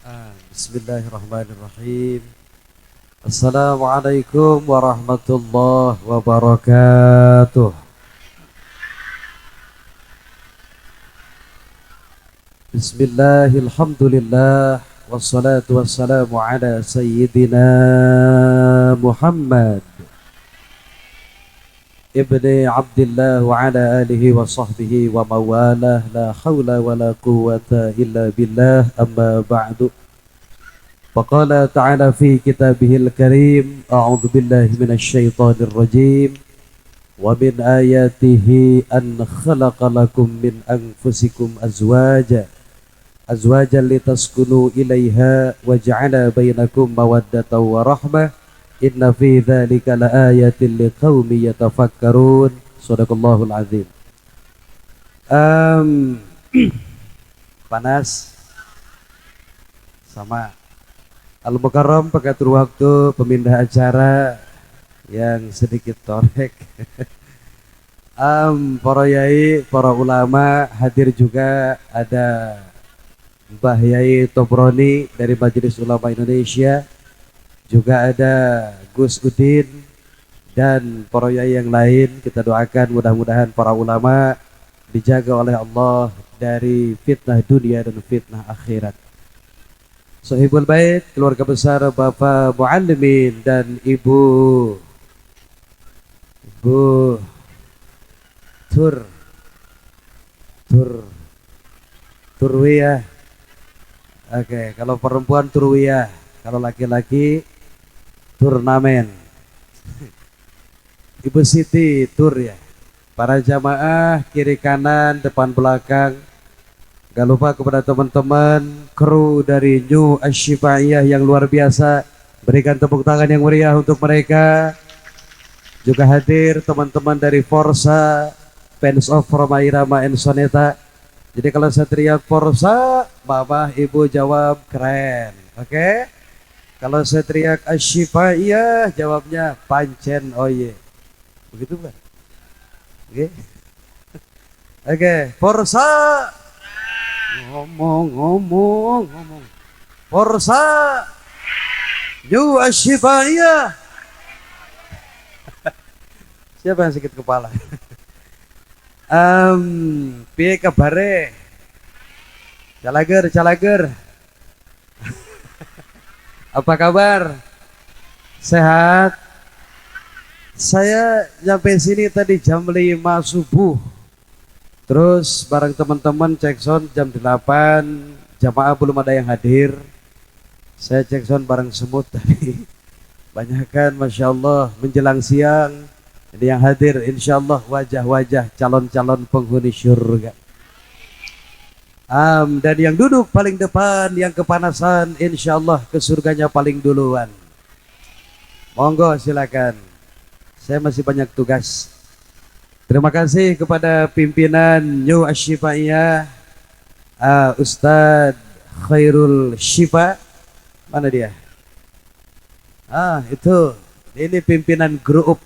Bismillahirrahmanirrahim. Assalamualaikum warahmatullahi wabarakatuh. Bismillahirrahmanirrahim. Wassalatu wassalamu ala sayyidina Muhammad ibni Abdullah wa ala alihi wa sahbihi wa mawalah. La hawla wa la quwwata illa billah, amma ba'du. Faqala ta'ala fi kitabihil karim, a'udzu billahi minasy syaithanir rajim. Wa min ayatihi an khalaqa lakum min anfusikum azwajan litaskunu ilaiha wa ja'ala bainakum mawaddatan wa rahmah. Inna fi dzalika laayatin liqaumin yatafakkarun. Shadaqallahul azim. Panas sama Al-Mukarram pengatur waktu, pemindah acara yang sedikit torek. Para yai, para ulama hadir juga, ada Mbah Yai Tobroni dari Majelis Ulama Indonesia, juga ada Gus Udin dan para yai yang lain. Kita doakan mudah-mudahan para ulama dijaga oleh Allah dari fitnah dunia dan fitnah akhirat. Sohibul Bait, keluarga besar Bapak Muallimin dan Ibu Turwiyah. Oke, kalau perempuan Turwiyah, kalau laki-laki turnamen. Ibu Siti Tur ya. Para jamaah kiri kanan, depan belakang. Gak lupa kepada teman-teman kru dari New Ashifaiyah yang luar biasa. Berikan tepuk tangan yang meriah untuk mereka. Juga hadir teman-teman dari Forza, Fans of Roma Irama and Soneta. Jadi kalau saya teriak Forza, Bapak Ibu jawab keren. Oke? Kalau saya teriak Ashifaiyah, jawabnya pancen oye. Begitu bukan? Oke? Oke, Forza. Ngomong. Forza. New Ashifaiyah. Siapa yang sakit kepala? Piye kabare? Calager. Apa kabar? Sehat? Saya nyampe sini tadi jam 5 subuh. Terus bareng teman-teman cek sound jam 8. Jamaah belum ada yang hadir. Saya cek sound bareng semut tadi. Banyakan Masya Allah menjelang siang. Jadi yang hadir insya Allah wajah-wajah calon-calon penghuni syurga. Dan yang duduk paling depan, yang kepanasan, insya Allah ke surganya paling duluan. Monggo silakan. Saya masih banyak tugas. Terima kasih kepada pimpinan New Ashifaiyah, Ustadz Khairul Shifa. Mana dia? Itu. Ini pimpinan grup.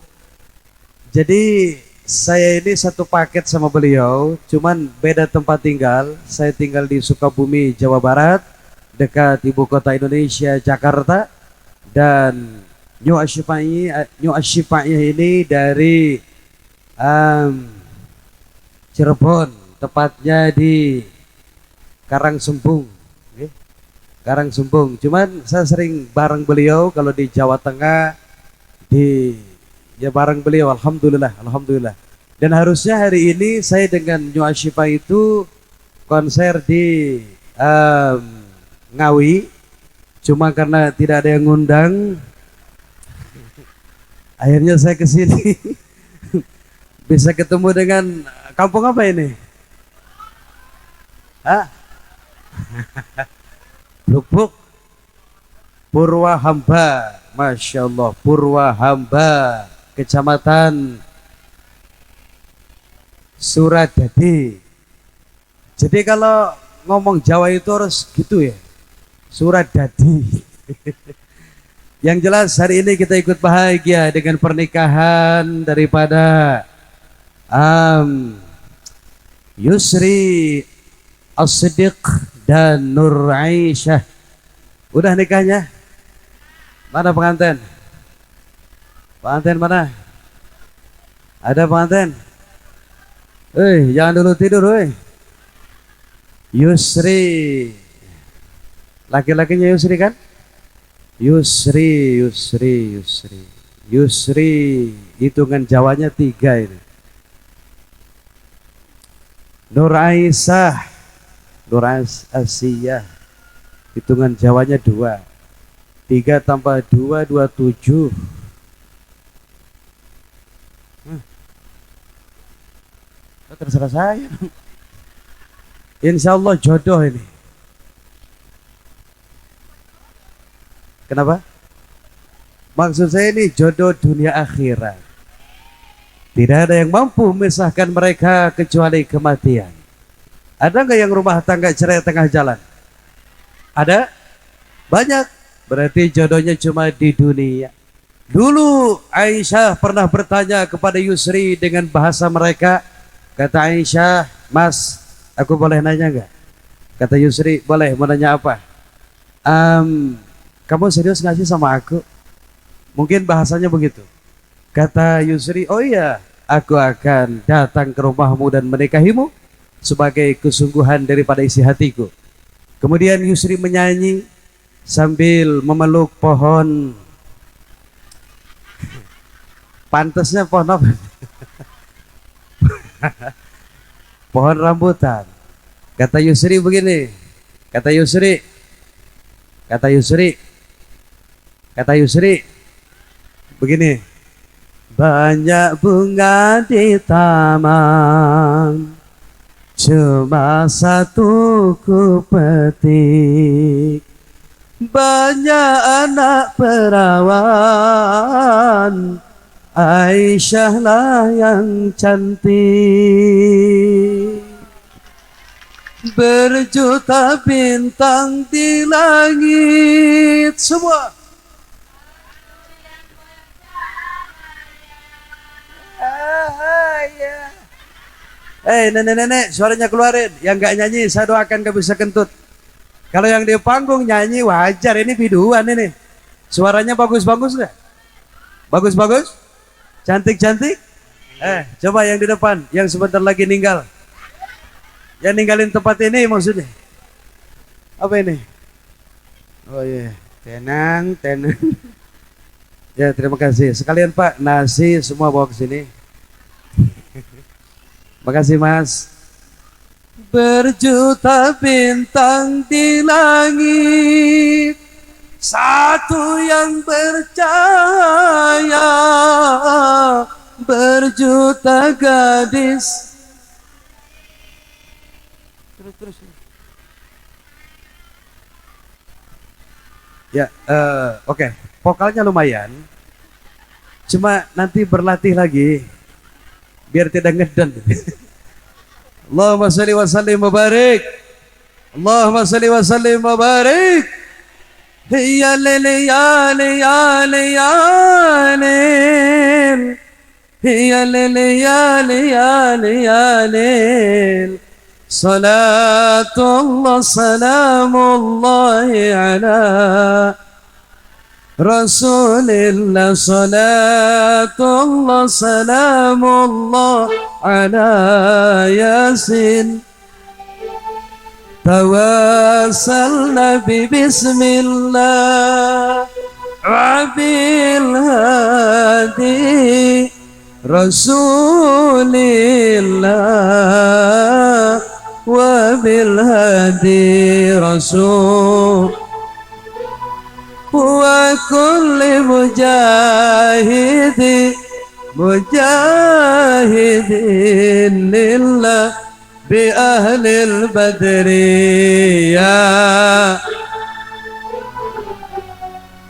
Jadi saya ini satu paket sama beliau, cuman beda tempat tinggal. Saya tinggal di Sukabumi, Jawa Barat, dekat ibu kota Indonesia, Jakarta. Dan New Ashifaiyah ini dari Cirebon, tepatnya di Karangsembung. Karangsembung. Cuman saya sering bareng beliau kalau di Jawa Tengah, ya bareng beliau, alhamdulillah. Dan harusnya hari ini saya dengan New Ashifa itu konser di Ngawi, cuma karena tidak ada yang ngundang, akhirnya saya kesini. Bisa ketemu dengan kampung apa ini? Lubuk Purwahamba, Masya Allah, Purwahamba, Kecamatan Suradadi. Jadi kalau ngomong Jawa itu harus gitu ya, Suradadi. Yang jelas hari ini kita ikut bahagia dengan pernikahan daripada Yusri As-Siddiq dan Nur Aisyah Udah nikahnya? Mana pengantin? Pengantin mana? Ada pengantin? Jangan dulu tidur, Yusri. Laki-lakinya Yusri kan? Yusri, Yusri, Yusri. Yusri, hitungan Jawanya 3 ini. Nur Aisyah, Nur Asiyah, hitungan Jawanya 2. 3 tambah 2, 27. Terserah saya. Insya Allah jodoh ini. Kenapa? Maksud saya ini jodoh dunia akhirat. Tidak ada yang mampu memisahkan mereka kecuali kematian. Ada nggak yang rumah tangga cerai tengah jalan? Ada? Banyak. Berarti jodohnya cuma di dunia. Dulu Aisyah pernah bertanya kepada Yusri dengan bahasa mereka. Kata Aisyah, Mas, aku boleh nanya nggak? Kata Yusri, boleh. Mau nanya apa? Kamu serius nggak sih sama aku? Mungkin bahasanya begitu. Kata Yusri, oh iya, aku akan datang ke rumahmu dan menikahimu sebagai kesungguhan daripada isi hatiku. Kemudian Yusri menyanyi sambil memeluk pohon. Pantasnya pohon apa? Pohon rambutan. Kata Yusri begini. Kata Yusri. Begini. Banyak bunga di taman, cuma satu ku petik. Banyak anak perawan, Aisyah lah yang cantik. Berjuta bintang di langit. Semua. Nenek-nenek, suaranya keluarin. Yang gak nyanyi saya doakan gak bisa kentut. Kalau yang di panggung nyanyi wajar, ini biduan ini. Suaranya bagus-bagus gak? Bagus-bagus? Cantik-cantik? Coba yang di depan, yang sebentar lagi ninggal. Yang ninggalin tempat ini maksudnya. Apa ini? Oh iya, tenang. Ya, terima kasih. Sekalian Pak, nasi semua bawa ke sini. Makasih Mas. Berjuta bintang di langit, satu yang bercahaya. Berjuta gadis. Terus. Ya, oke. Vokalnya lumayan. Cuma nanti berlatih lagi biar tidak ngeden. Allahumma shalli wa sallim wa barik. Allahumma shalli wa sallim wa barik. Ya lil ya lil ya lil ya lil. Ya lil ya lil ya lil ya lil. Salatullah salamullahi ala Rasulillah. Salatullah salamullah ala Yasin. Tawassalna bi bismillah Wabil hadi Rasulillah Wabil hadi Rasul wa kulli mujahidin lillah bi ahlil badri. Ya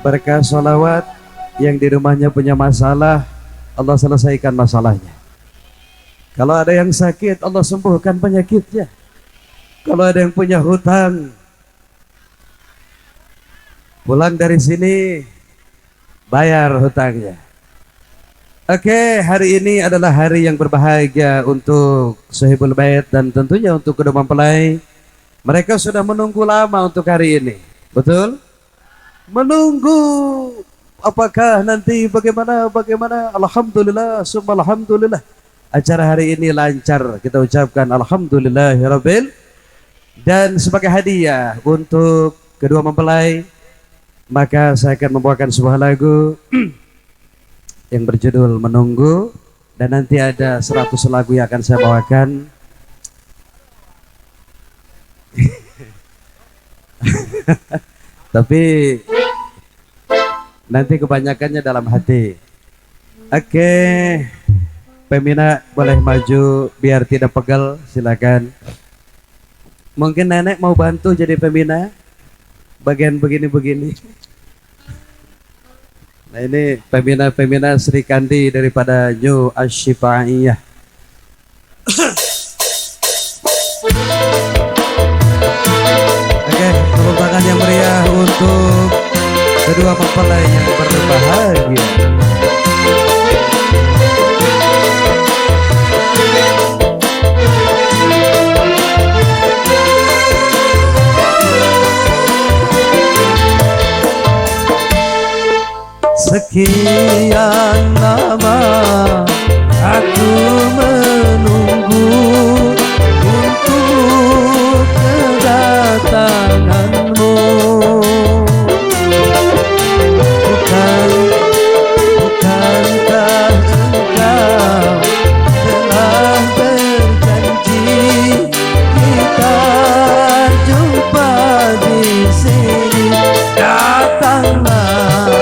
berkah salawat. Yang di rumahnya punya masalah, Allah selesaikan masalahnya. Kalau ada yang sakit, Allah sembuhkan penyakitnya. Kalau ada yang punya hutang, pulang dari sini bayar hutangnya. Oke, hari ini adalah hari yang berbahagia untuk Sohibul Bait dan tentunya untuk kedua mempelai. Mereka sudah menunggu lama untuk hari ini. Betul? menunggu apakah nanti bagaimana. Alhamdulillah, summa alhamdulillah. Acara hari ini lancar, kita ucapkan alhamdulillahirabbil. Dan sebagai hadiah untuk kedua mempelai, maka saya akan membawakan sebuah lagu yang berjudul Menunggu, dan nanti ada 100 lagu yang akan saya bawakan. Tapi nanti kebanyakannya dalam hati. Oke, Pemina boleh maju biar tidak pegal, silakan. Mungkin nenek mau bantu jadi pembina bagian begini-begini. Nah ini pembina Sri Kandi daripada New Ashifaiyah. Oke, tepuk tangan yang meriah untuk kedua mempelai yang berbahagia. Sekian lama aku menunggu untuk kedatanganmu. Bukankah engkau telah berjanji kita jumpa di sini? Datanglah,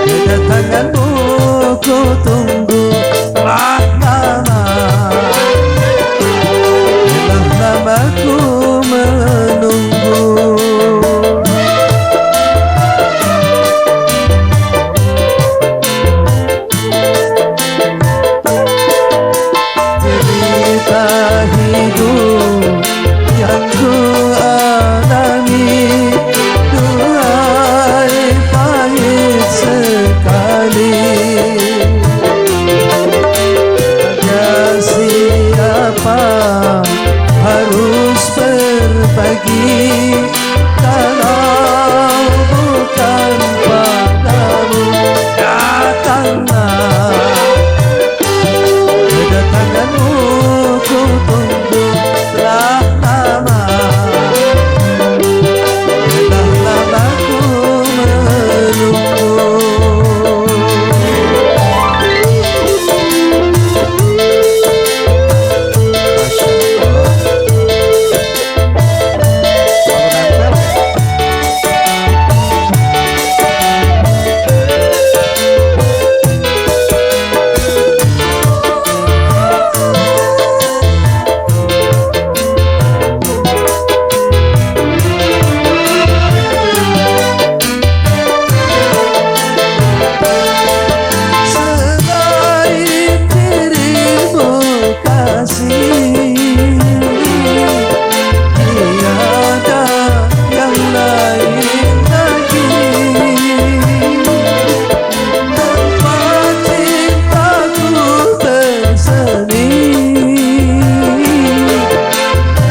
kedatanganmu ku tunggu telah lama ku menunggu. Cerita hidup yang ku alami duhai pahit sekali. Ada siapa harus berbagi kalau bukan padamu? Datanglah, kedatanganmu ku tunggu telah lama ku menunggu.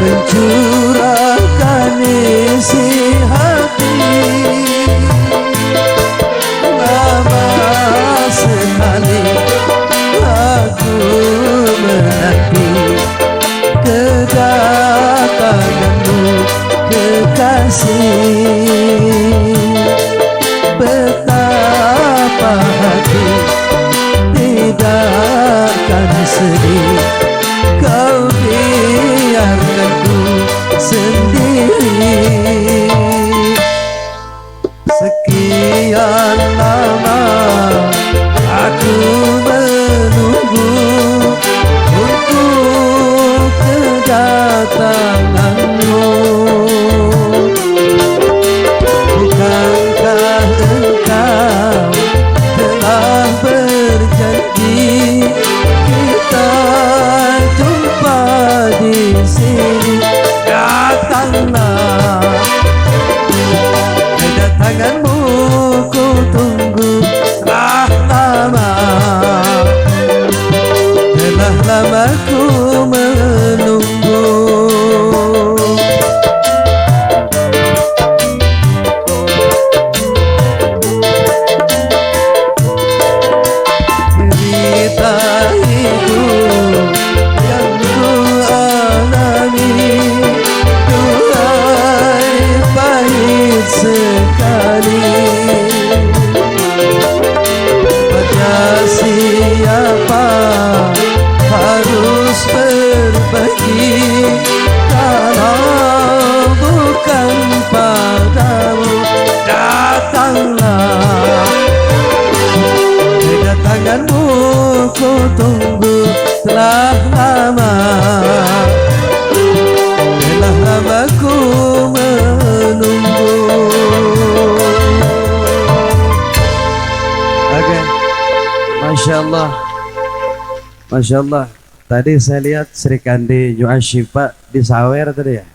Mencurahkan isi hati, lama sekali aku menanti kedatanganmu kekasih. Betapa hati tidak akan sedih kau biarkanku sendiri. Sekian lama aku menunggu untuk kedatanganmu. Bukankah engkau telah berjanji kita jumpa di sini? Datanglah, kedatanganmu ku tunggu telah lama ku menunggu. pergi kalau bukan padamu. Datanglah, kedatanganmu ku tunggu telah lama. Telah lama ku menunggu. Oke, Masya Allah, Masya Allah. Tadi saya lihat Sri Kandi New Ashifa di Sawer tadi ya.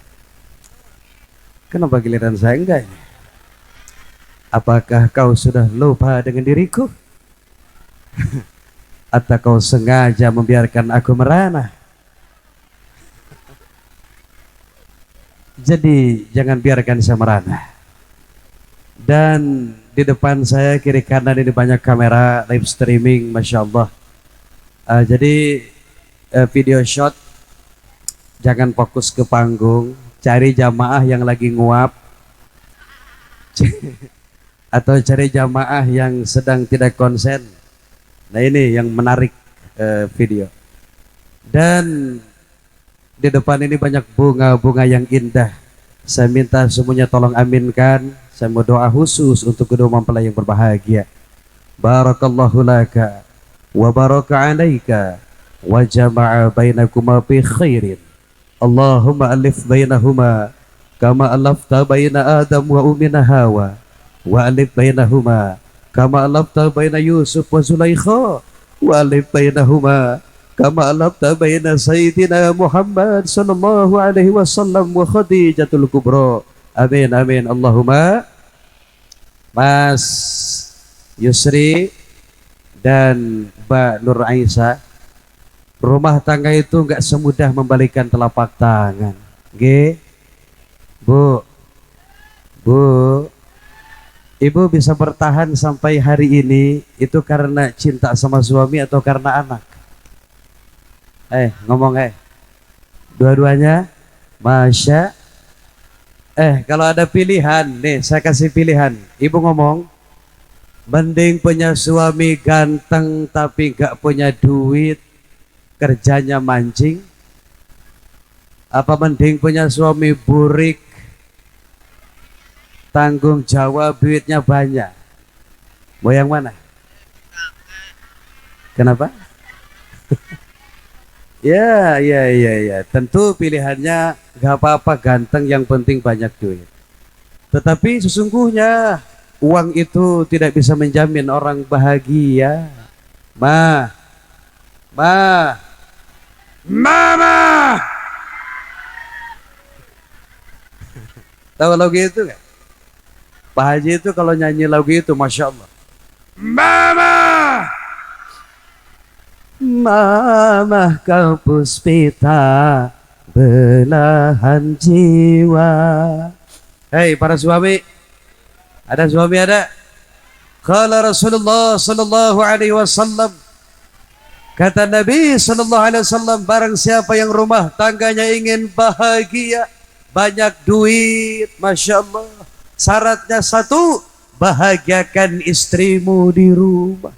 Kenapa giliran saya enggak ini? Apakah kau sudah lupa dengan diriku? Atau kau sengaja membiarkan aku merana? Jadi jangan biarkan saya merana. Dan di depan saya kiri kanan ini banyak kamera live streaming, Masya Allah. Jadi video shot, jangan fokus ke panggung, cari jamaah yang lagi nguap atau cari jamaah yang sedang tidak konsen. Nah ini yang menarik video. Dan di depan ini banyak bunga-bunga yang indah. Saya minta semuanya tolong aminkan. Saya mau doa khusus untuk kedua mempelai yang berbahagia. Barakallahu laka wa baraka alaika wa jama'a bainakuma bi khairin. Allahumma alif bainahuma kama alafta baina Adam wa ummina Hawa wa alif bainahuma kama alafta baina Yusuf wa Zulaikha wa alif bainahuma kama alafta baina Sayyidina Muhammad sallallahu alaihi wasallam wa Khadijatul Kubra. Amin amin Allahumma. Mas Yusri dan Mbak Nur Aisyah, rumah tangga itu enggak semudah membalikan telapak tangan. Nggih. Bu. Ibu bisa bertahan sampai hari ini itu karena cinta sama suami atau karena anak? Ngomong dua-duanya. Masya. Kalau ada pilihan nih, saya kasih pilihan. Ibu ngomong, mending punya suami ganteng tapi gak punya duit, kerjanya mancing, apa mending punya suami burik, tanggung jawab, duitnya banyak? Mau yang mana? Kenapa? Ya. Tentu pilihannya gak apa-apa ganteng, yang penting banyak duit. Tetapi sesungguhnya uang itu tidak bisa menjamin orang bahagia. Mama. Tahu lagu itu gak? Pak Haji itu kalau nyanyi lagu itu, Masya Allah. Mama kau puspita belahan jiwa. Hei para suami, ada suami ada? Qala Rasulullah sallallahu alaihi wasallam, kata Nabi sallallahu alaihi wasallam, barang siapa yang rumah tangganya ingin bahagia, banyak duit, Masya Allah, syaratnya satu, bahagiakan istrimu di rumah.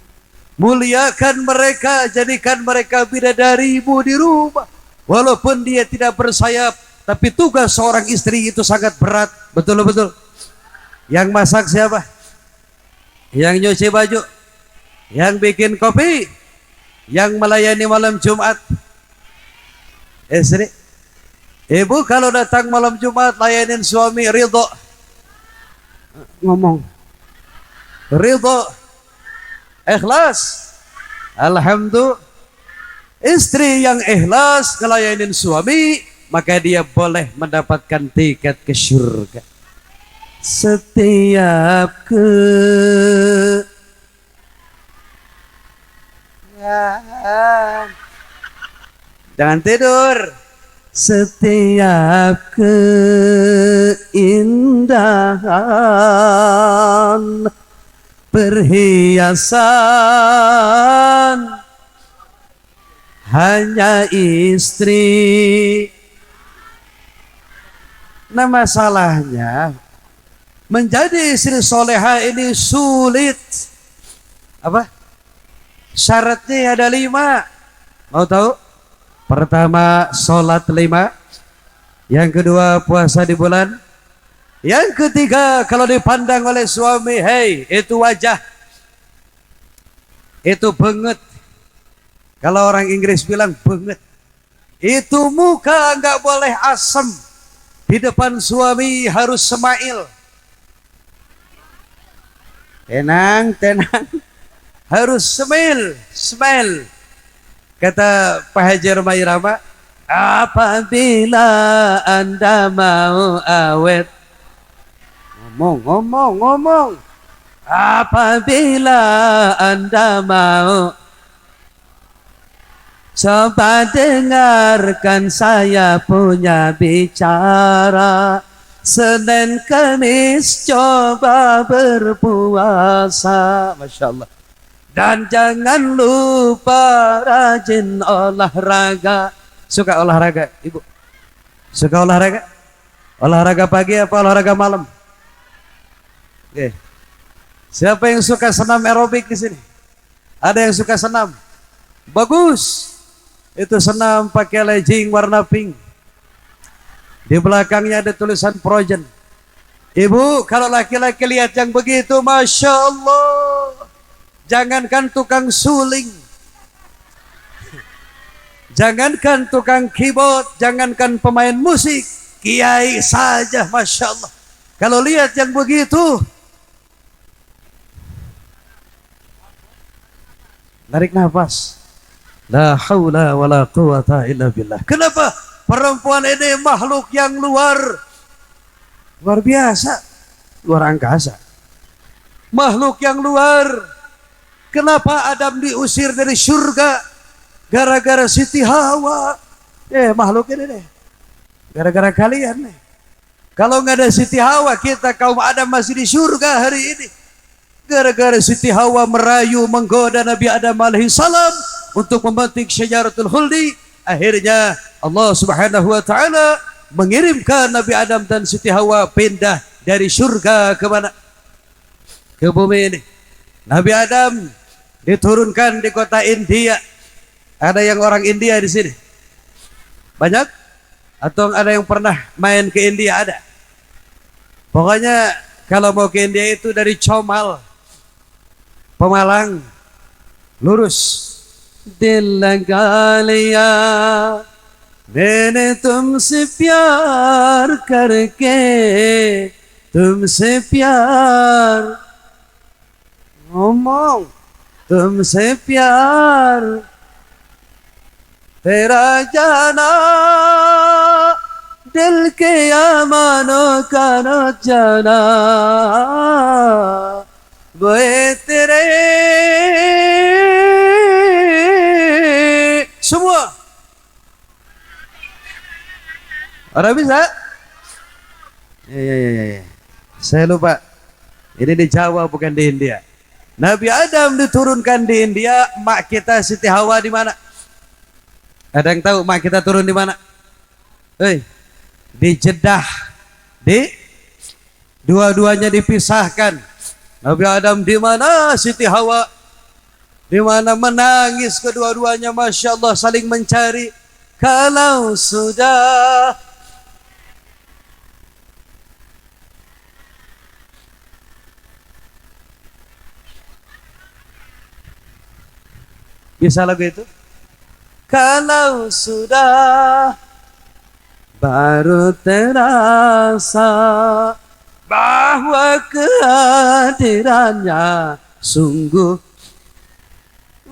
Muliakan mereka, jadikan mereka bidadarimu di rumah. Walaupun dia tidak bersayap, tapi tugas seorang istri itu sangat berat. Betul-betul. Yang masak siapa? Yang nyuci baju? Yang bikin kopi? Yang melayani malam Jumat? Istri? Ibu kalau datang malam Jumat layanin suami, ridho? Ngomong ridho, ikhlas. Alhamdulillah. Istri yang ikhlas ngelayanin suami, maka dia boleh mendapatkan tiket ke surga. Setiap jangan tidur. Setiap keindahan perhiasan hanya istri. Nah masalahnya menjadi istri soleha ini sulit. Apa? Syaratnya ada 5. Mau tahu? Pertama, sholat 5. Yang kedua, puasa di bulan. Yang ketiga, kalau dipandang oleh suami, hei, itu wajah, itu banget. Kalau orang Inggris bilang banget, itu muka nggak boleh asem. Di depan suami harus smile. Tenang, tenang. Harus smile, smile. Kata Pak Haji Roma Irama, apabila Anda mau awet, ngomong. Apabila Anda mau, coba dengarkan saya punya bicara. Senin Kamis coba berpuasa, Masya Allah. Dan jangan lupa rajin olahraga. Suka olahraga, Ibu? Suka olahraga? Olahraga pagi apa olahraga malam? Oke. Siapa yang suka senam aerobik di sini? Ada yang suka senam? Bagus. Itu senam pakai legging warna pink. Di belakangnya ada tulisan Projen. Ibu, kalau laki-laki lihat yang begitu, Masya Allah. Jangankan tukang suling, jangankan tukang keyboard, jangankan pemain musik, kiai saja, Masya Allah. Kalau lihat yang begitu, tarik nafas. La haula wa la quwata illa billah. Kenapa? Perempuan ini makhluk yang luar biasa, luar angkasa. Makhluk yang luar. Kenapa Adam diusir dari surga? Gara-gara Siti Hawa. Makhluk ini deh. Gara-gara kalian nih. Kalau nggak ada Siti Hawa, kita kaum Adam masih di surga hari ini. Gara-gara Siti Hawa merayu, menggoda Nabi Adam alaihissalam untuk memetik syajaratul khuldi. Akhirnya Allah subhanahu wa ta'ala mengirimkan Nabi Adam dan Siti Hawa pindah dari surga ke mana? Ke bumi ini. Nabi Adam diturunkan di kota India. Ada yang orang India di sini? Banyak? Atau ada yang pernah main ke India? Ada. Pokoknya kalau mau ke India itu dari Comal, Pemalang, lurus. Dil laga liya मैंने तुमसे प्यार करके तुमसे प्यार ngomong तुमसे प्यार तेरा जाना दिल के अमानों का न जाना वो तेरे semua. Orang bisa? Ya. Saya lupa. Ini di Jawa bukan di India. Nabi Adam diturunkan di India, mak kita Siti Hawa di mana? Ada yang tahu mak kita turun di mana? Di Jeddah. Di dua-duanya dipisahkan. Nabi Adam di mana? Siti Hawa di mana? Menangis kedua-duanya, Masya Allah, saling mencari. Kalau sudah bisa lagu itu? Kalau sudah baru terasa bahwa kehadirannya sungguh.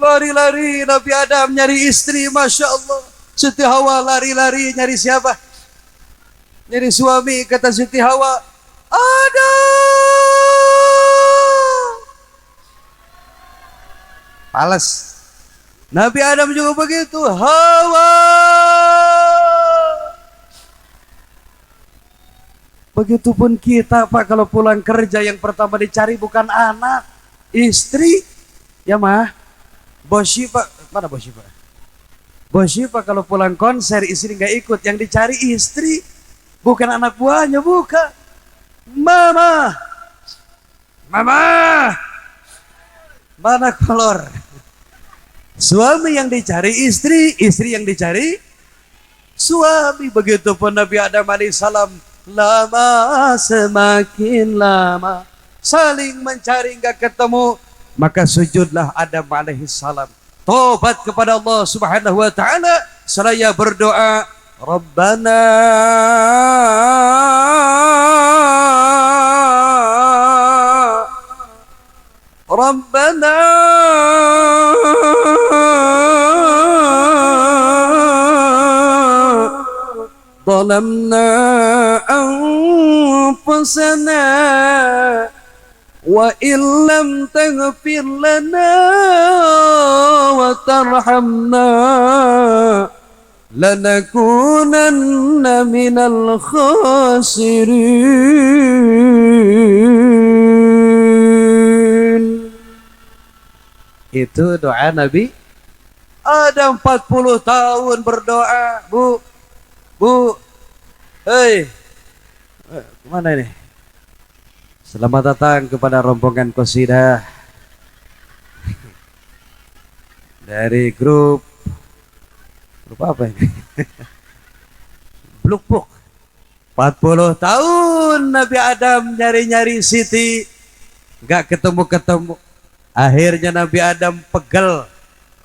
Lari-lari Nabi Adam nyari istri, Masya Allah. Siti Hawa lari-lari nyari siapa? Nyari suami. Kata Siti Hawa, ada. Pales. Nabi Adam juga begitu. Hawa. Begitupun kita, Pak, kalau pulang kerja yang pertama dicari bukan anak, istri. Ya mah. Bos Syifa, mana Bos Syifa? Bos Syifa kalau pulang konser istri nggak ikut, yang dicari istri, bukan anak buahnya, bukan. Mama, mana kolor? Suami yang dicari istri, istri yang dicari suami. Begitupun Nabi Adam alaihissalam, lama semakin lama saling mencari nggak ketemu, maka sujudlah Adam alaihissalam, tobat kepada Allah subhanahu wa ta'ala, seraya berdoa, Rabbana Rabbana ظلمنا أنفسنا وإن لم تغفر لنا وترحمنا لنكونن من الخاسرين. Itu doa Nabi Adam. 40 tahun berdoa. Bu, hei, kemana ini? Selamat datang kepada rombongan qasidah dari grup apa ini? Bluk Book. 40 tahun Nabi Adam nyari-nyari Siti, nggak ketemu-ketemu. Akhirnya Nabi Adam pegel,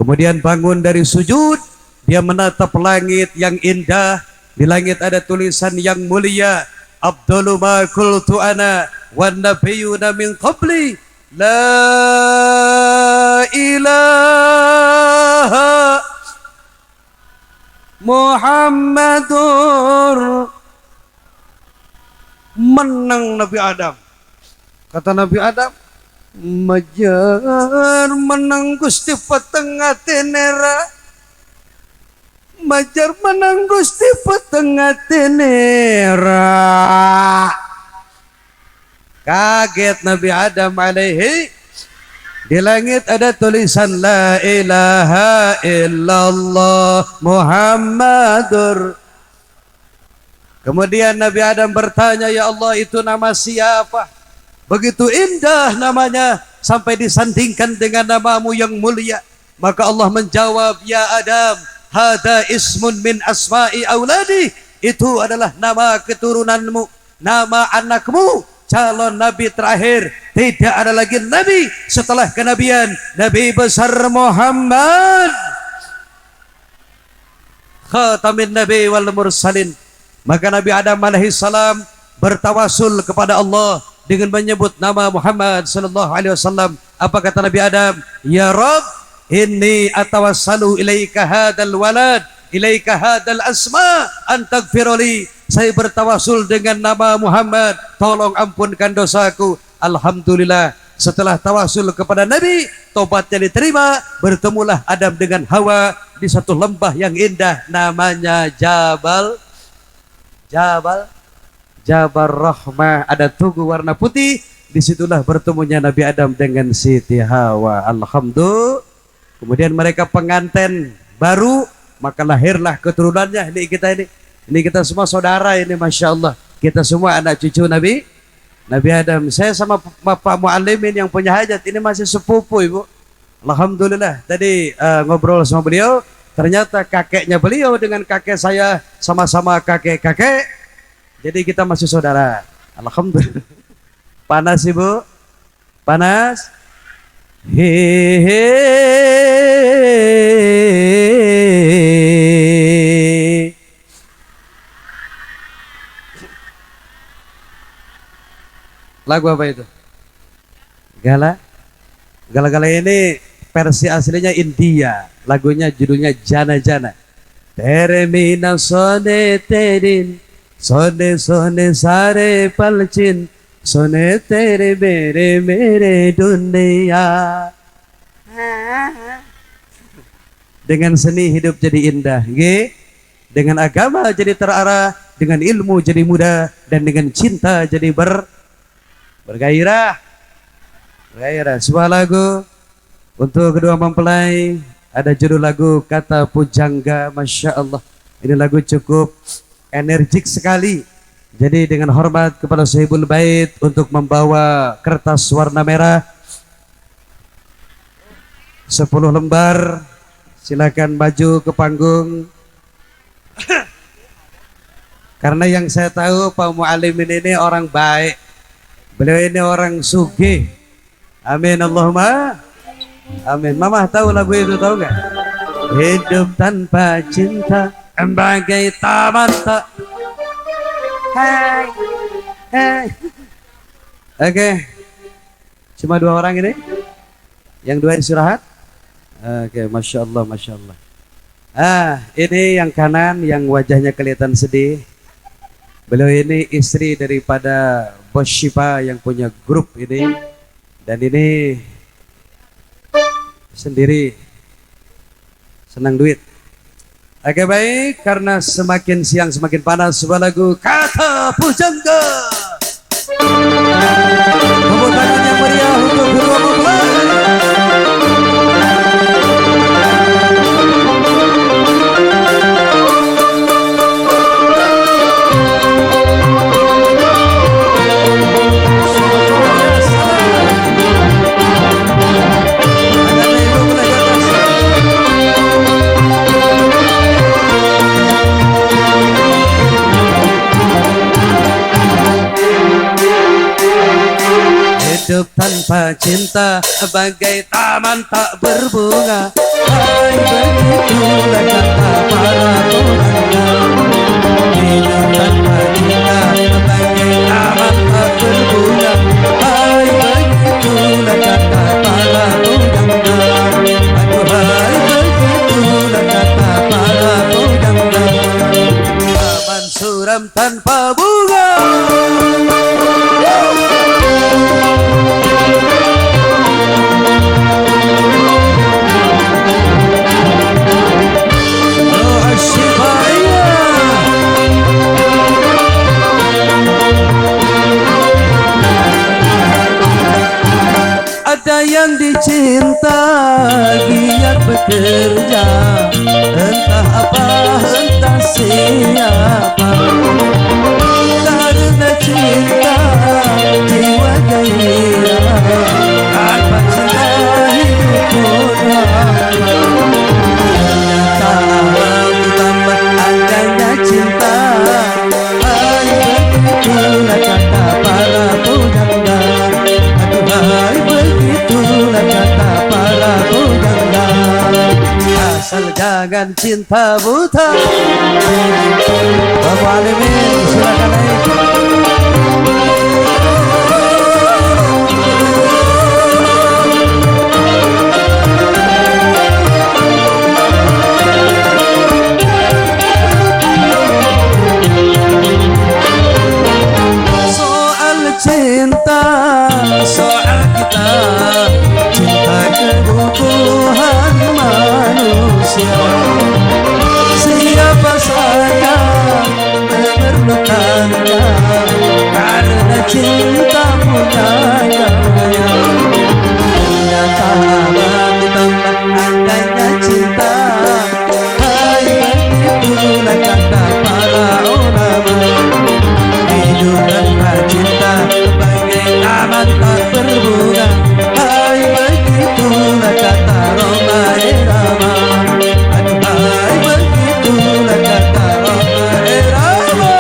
kemudian bangun dari sujud. Dia menatap langit yang indah. Di langit ada tulisan yang mulia, Abdullu ma qultu ana wan nabiyyuna min qabli la ilaha Muhammadur. Menang Nabi Adam. Kata Nabi Adam, majar menang Gusti petengah tenera, majar menang Gusti petengah tenera. Kaget Nabi Adam alaihi. Di langit ada tulisan la ilaha illallah Muhammadur. Kemudian Nabi Adam bertanya, ya Allah, itu nama siapa? Begitu indah namanya sampai disandingkan dengan namamu yang mulia. Maka Allah menjawab, ya Adam, hada ismun min asma'i auladi. Itu adalah nama keturunanmu, nama anakmu. Calon nabi terakhir, tidak ada lagi nabi setelah kenabian Nabi besar Muhammad, khatamin nabi wal mursalin. Maka Nabi Adam alaihissalam bertawasul kepada Allah dengan menyebut nama Muhammad sallallahu alaihi wasallam. Apa kata Nabi Adam? Ya Rabb, inni atawassalu ilaika hadal walad, ilaika hadal asma, antaghfirli. Saya bertawasul dengan nama Muhammad, tolong ampunkan dosaku. Alhamdulillah, setelah tawasul kepada Nabi, tobatnya diterima. Bertemulah Adam dengan Hawa di satu lembah yang indah, namanya Jabal Rahmah. Ada tugu warna putih. Disitulah bertemunya Nabi Adam dengan Siti Hawa. Alhamdulillah. Kemudian mereka pengantin baru, maka lahirlah keturunannya. Ini kita semua saudara ini, Masya Allah. Kita semua anak cucu Nabi Adam. Saya sama Pak Muallimin yang punya hajat, ini masih sepupu Ibu. Alhamdulillah. Tadi ngobrol sama beliau, ternyata kakeknya beliau dengan kakek saya sama-sama kakek-kakek. Jadi kita masih saudara. Alhamdulillah. Panas Ibu? Panas? Hehehe. Lagu apa itu? Gala ini versi aslinya India. Lagunya judulnya Jana Jana. Tere mina sone terin, sone sone sare palcin, sone tere mere mere dunia. Dengan seni hidup jadi indah, dengan agama jadi terarah, dengan ilmu jadi mudah, dan dengan cinta jadi bergairah. Sebuah lagu untuk kedua mempelai, ada judul lagu Kata Pujangga. Masya Allah, ini lagu cukup energik sekali. Jadi dengan hormat kepada Sahibul Bait untuk membawa kertas warna merah 10 lembar, silakan maju ke panggung. Karena yang saya tahu Pak Mualimin ini orang baik. Beliau ini orang sugih. Amin Allahumma. Amin. Mama tahu lagu itu, tahu nggak? Hidup tanpa cinta bagai taman tak. Hai. Hai. Oke. Cuma 2 orang ini. Yang 2 istirahat. Oke, masya Allah, masya Allah. Ini yang kanan, yang wajahnya kelihatan sedih. Beliau ini istri daripada Bos Syifa yang punya grup ini. Dan ini sendiri senang duit. Oke, baik, karena semakin siang semakin panas, sebuah lagu Kata Pujangga. Tepuk tangan yang meriah untuk kedua mempelai. Hidup tanpa cinta bagai taman tak berbunga. Hai, begitulah kata para orang. Hidup tanpa cinta bagai taman tak berbunga. Hai, begitulah kata para orang. Aduhai, begitulah kata para orang. Taman suram tanpa bunga. Ada yang dicinta giat bekerja, entah apa entah siapa. Karena cinta jiwa gairah, tanpa cinta hidup mudah. Ternyata betapa adanya cinta. Hai, begitulah kata para pujangga. Aduhai, begitulah kata para pujangga. Asal jangan cinta buta. Bapak Alimin, silakan naik. Soal cinta, soal kita, cinta kebutuhan manusia. Siapa saja memerlukannya, karena cinta punya gaya. Ternyata betapa adanya cinta. Hai, begitulah kata para ulama. Hidup tanpa cinta bagai taman tak berbunga. Hai, begitulah kata Roma Irama. Hai, begitulah kata Roma Irama.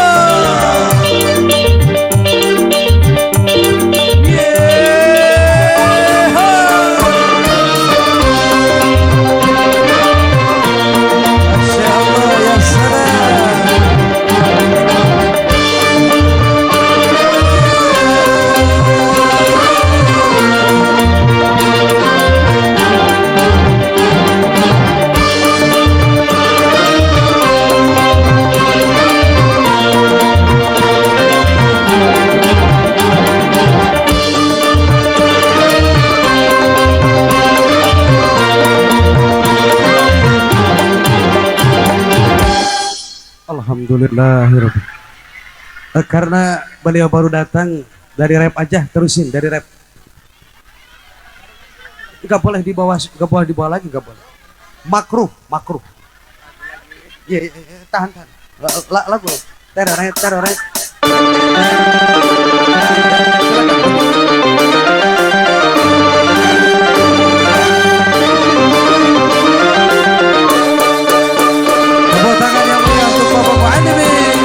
Masya Allah ya salam. Alhamdulillahirabbil. Karena beliau baru datang, dari rap aja, terusin dari rap. Enggak boleh dibawa lagi, enggak boleh. Makruh, makruh. Iya, tahan. Lagu. Teroret. Tepuk tangan yang meriah untuk Bapak Mualimin.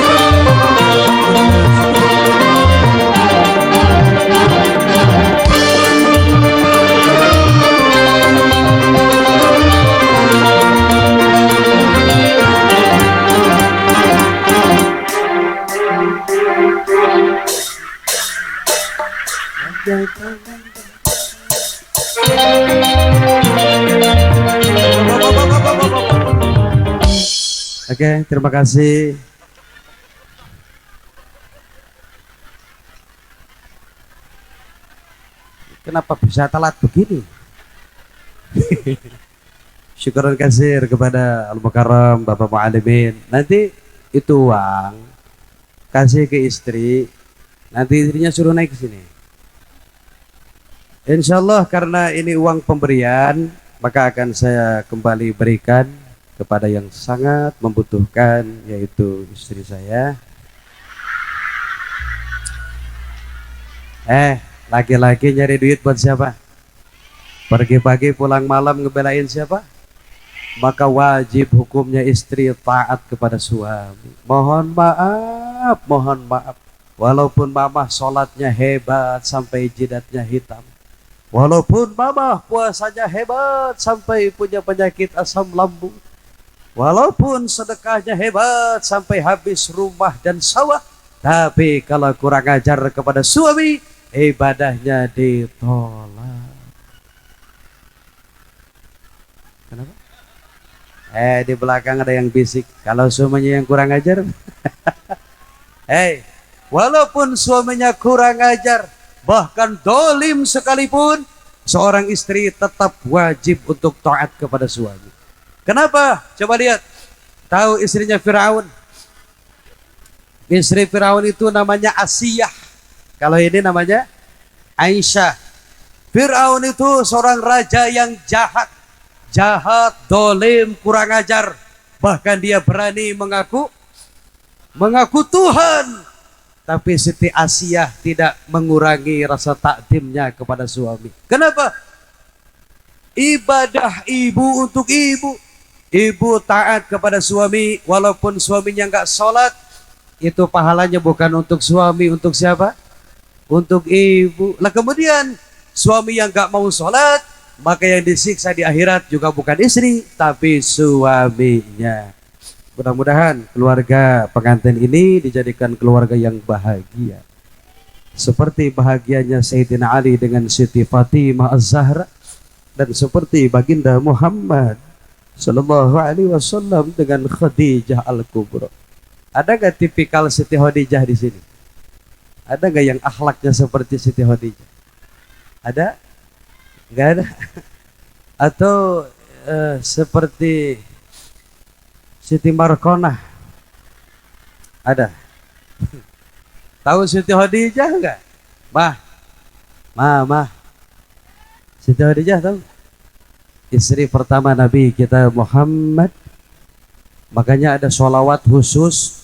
Oke, terima kasih. Kenapa bisa telat begini? Syukuran kasir kepada Al-Mukarram Bapak Mu'alimin. Nanti itu uang kasih ke istri, nanti istrinya suruh naik ke sini. Insya Allah karena ini uang pemberian, maka akan saya kembali berikan kepada yang sangat membutuhkan, yaitu istri saya. Laki-laki nyari duit buat siapa? Pergi pagi pulang malam ngebelain siapa? Maka wajib hukumnya istri taat kepada suami. Mohon maaf. Walaupun mamah sholatnya hebat sampai jidatnya hitam, walaupun mamah puasanya hebat sampai punya penyakit asam lambung, walaupun sedekahnya hebat sampai habis rumah dan sawah, tapi kalau kurang ajar kepada suami, ibadahnya ditolak. Kenapa? Di belakang ada yang bisik, kalau suaminya yang kurang ajar. Walaupun suaminya kurang ajar, bahkan dolim sekalipun, seorang istri tetap wajib untuk taat kepada suami. Kenapa? Coba lihat. Tahu istrinya Firaun? Istri Firaun itu namanya Asiyah. Kalau ini namanya Aisyah. Firaun itu seorang raja yang jahat, dolim, kurang ajar. Bahkan dia berani mengaku Tuhan. Tapi Siti Asiyah tidak mengurangi rasa takdimnya kepada suami. Kenapa? Ibadah ibu untuk ibu. Ibu taat kepada suami walaupun suaminya nggak sholat. Itu pahalanya bukan untuk suami, untuk siapa? Untuk ibu. Lah kemudian suami yang nggak mau sholat, maka yang disiksa di akhirat juga bukan istri, tapi suaminya. Mudah-mudahan keluarga pengantin ini dijadikan keluarga yang bahagia. Seperti bahagianya Sayyidina Ali dengan Siti Fatimah Az-Zahra, dan seperti baginda Muhammad Sallallahu Alaihi Wasallam dengan Khadijah Al-Kubra. Ada gak tipikal Siti Khadijah di sini? Ada gak yang akhlaknya seperti Siti Khadijah? Ada? Gak ada? Atau seperti Siti Markonah? Ada? Tahu Siti Khadijah enggak? Mah. Siti Khadijah tahu? Istri pertama Nabi kita Muhammad. Makanya ada sholawat khusus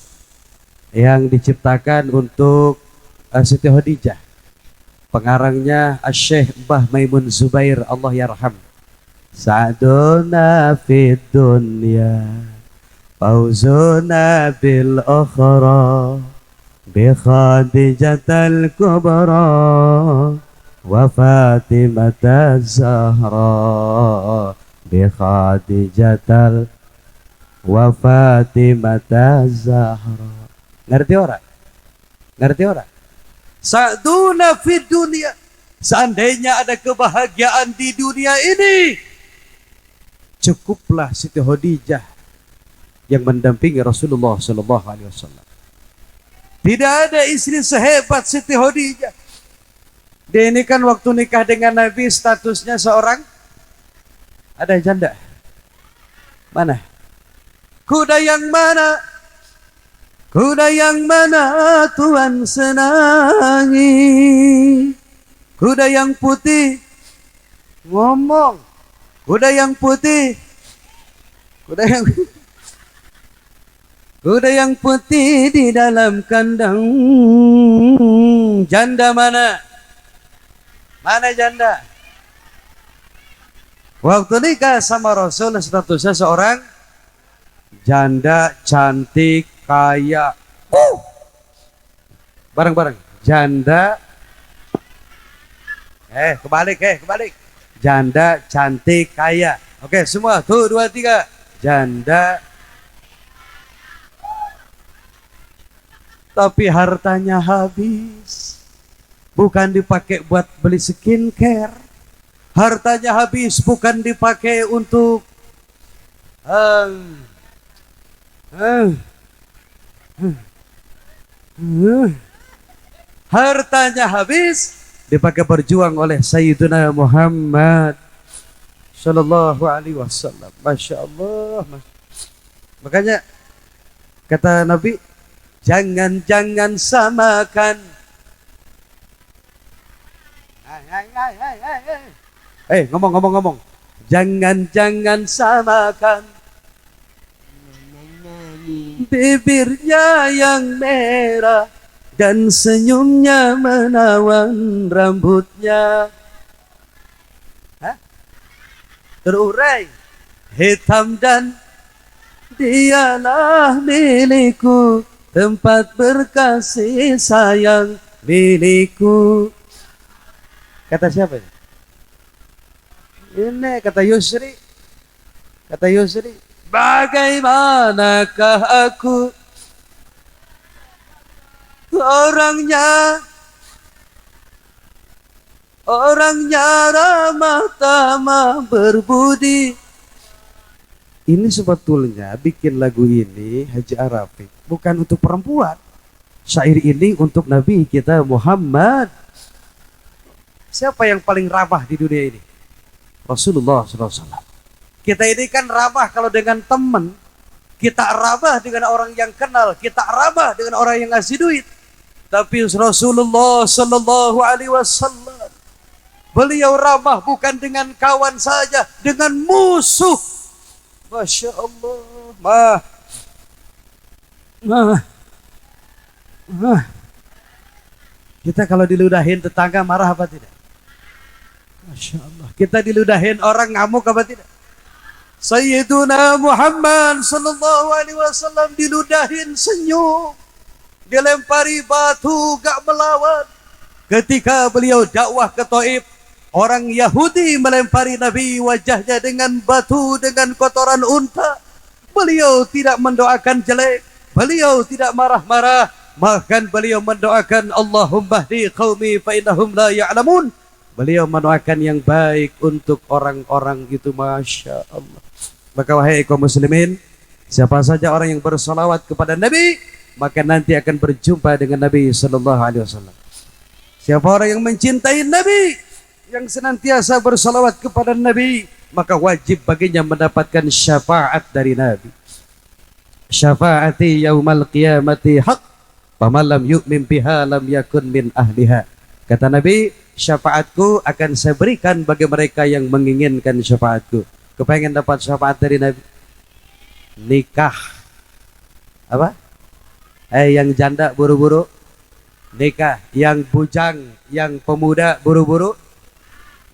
yang diciptakan untuk Siti Khadijah. Pengarangnya Syekh Mbah Maimun Zubair, Allah yarham. Sa'duna fid dunya, فوزنا بالأخرى بخادجة الكبرى وفاطمة الزهراء بخادجة وفاطمة الزهراء. Ngerti ora? Sa'duna fid dunya. Seandainya ada kebahagiaan di dunia ini, cukuplah Siti Khadijah yang mendampingi Rasulullah Sallallahu Alaihi Wasallam. Tidak ada istri sehebat Siti Khadijah. Dia ini kan waktu nikah dengan Nabi statusnya seorang ada janda. Mana? Kuda yang mana? Kuda yang mana Tuhan senangi? Kuda yang putih. Ngomong. Kuda yang putih. Kuda yang putih di dalam kandang. Janda mana? Mana janda? Waktu nikah sama Rasul statusnya seorang janda, cantik, kaya. Bareng-bareng. Janda. Kebalik. Janda, cantik, kaya. Oke, semua. Tuh, 2, 3. Janda. Tapi hartanya habis. bukan dipakai buat beli skincare. Hartanya habis bukan dipakai untuk uh, uh, hartanya habis dipakai berjuang oleh Sayyidina Muhammad Sallallahu Alaihi Wasallam. Masya Allah. Makanya kata Nabi, jangan samakan. Ngomong. Jangan samakan bibirnya yang merah dan senyumnya menawan rambutnya. Terurai hitam dan dialah milikku, tempat berkasih sayang milikku. Kata siapa ini? Ini kata Yusri. Kata Yusri, bagaimanakah aku orangnya ramah tamah berbudi. Ini sebetulnya bikin lagu ini Haji Arafik bukan untuk perempuan. Syair ini untuk Nabi kita Muhammad. Siapa yang paling ramah di dunia ini? Rasulullah SAW. Kita ini kan ramah kalau dengan teman, kita ramah dengan orang yang kenal, kita ramah dengan orang yang ngasih duit. Tapi Rasulullah Sallallahu Alaihi Wasallam, beliau ramah bukan dengan kawan saja, dengan musuh. Masya Allah. Kita kalau diludahin tetangga marah apa tidak? Masya Allah. Kita diludahin orang ngamuk apa tidak? Sayyiduna Muhammad Sallallahu Alaihi Wasallam diludahin senyum, dilempari batu gak melawan. Ketika beliau dakwah ke Taif, orang Yahudi melempari Nabi wajahnya dengan batu, dengan kotoran unta. Beliau tidak mendoakan jelek, beliau tidak marah-marah, bahkan beliau mendoakan Allahumma hdi qaumi fa innahum la ya'lamun. Beliau mendoakan yang baik untuk orang-orang itu. Masya Allah. Maka wahai kaum muslimin, siapa saja orang yang bersalawat kepada Nabi, maka nanti akan berjumpa dengan Nabi Sallallahu Alaihi Wasallam. Siapa orang yang mencintai Nabi, yang senantiasa bersalawat kepada Nabi, maka wajib baginya mendapatkan syafaat dari Nabi. Syafaati yaumal qiyamati haq, faman lam yu'min biha lam yakun min ahliha. Kata Nabi, syafaatku akan saya berikan bagi mereka yang menginginkan syafaatku. Kepengen dapat syafaat dari Nabi? Nikah. Apa? Yang janda buru-buru nikah, yang bujang, yang pemuda buru-buru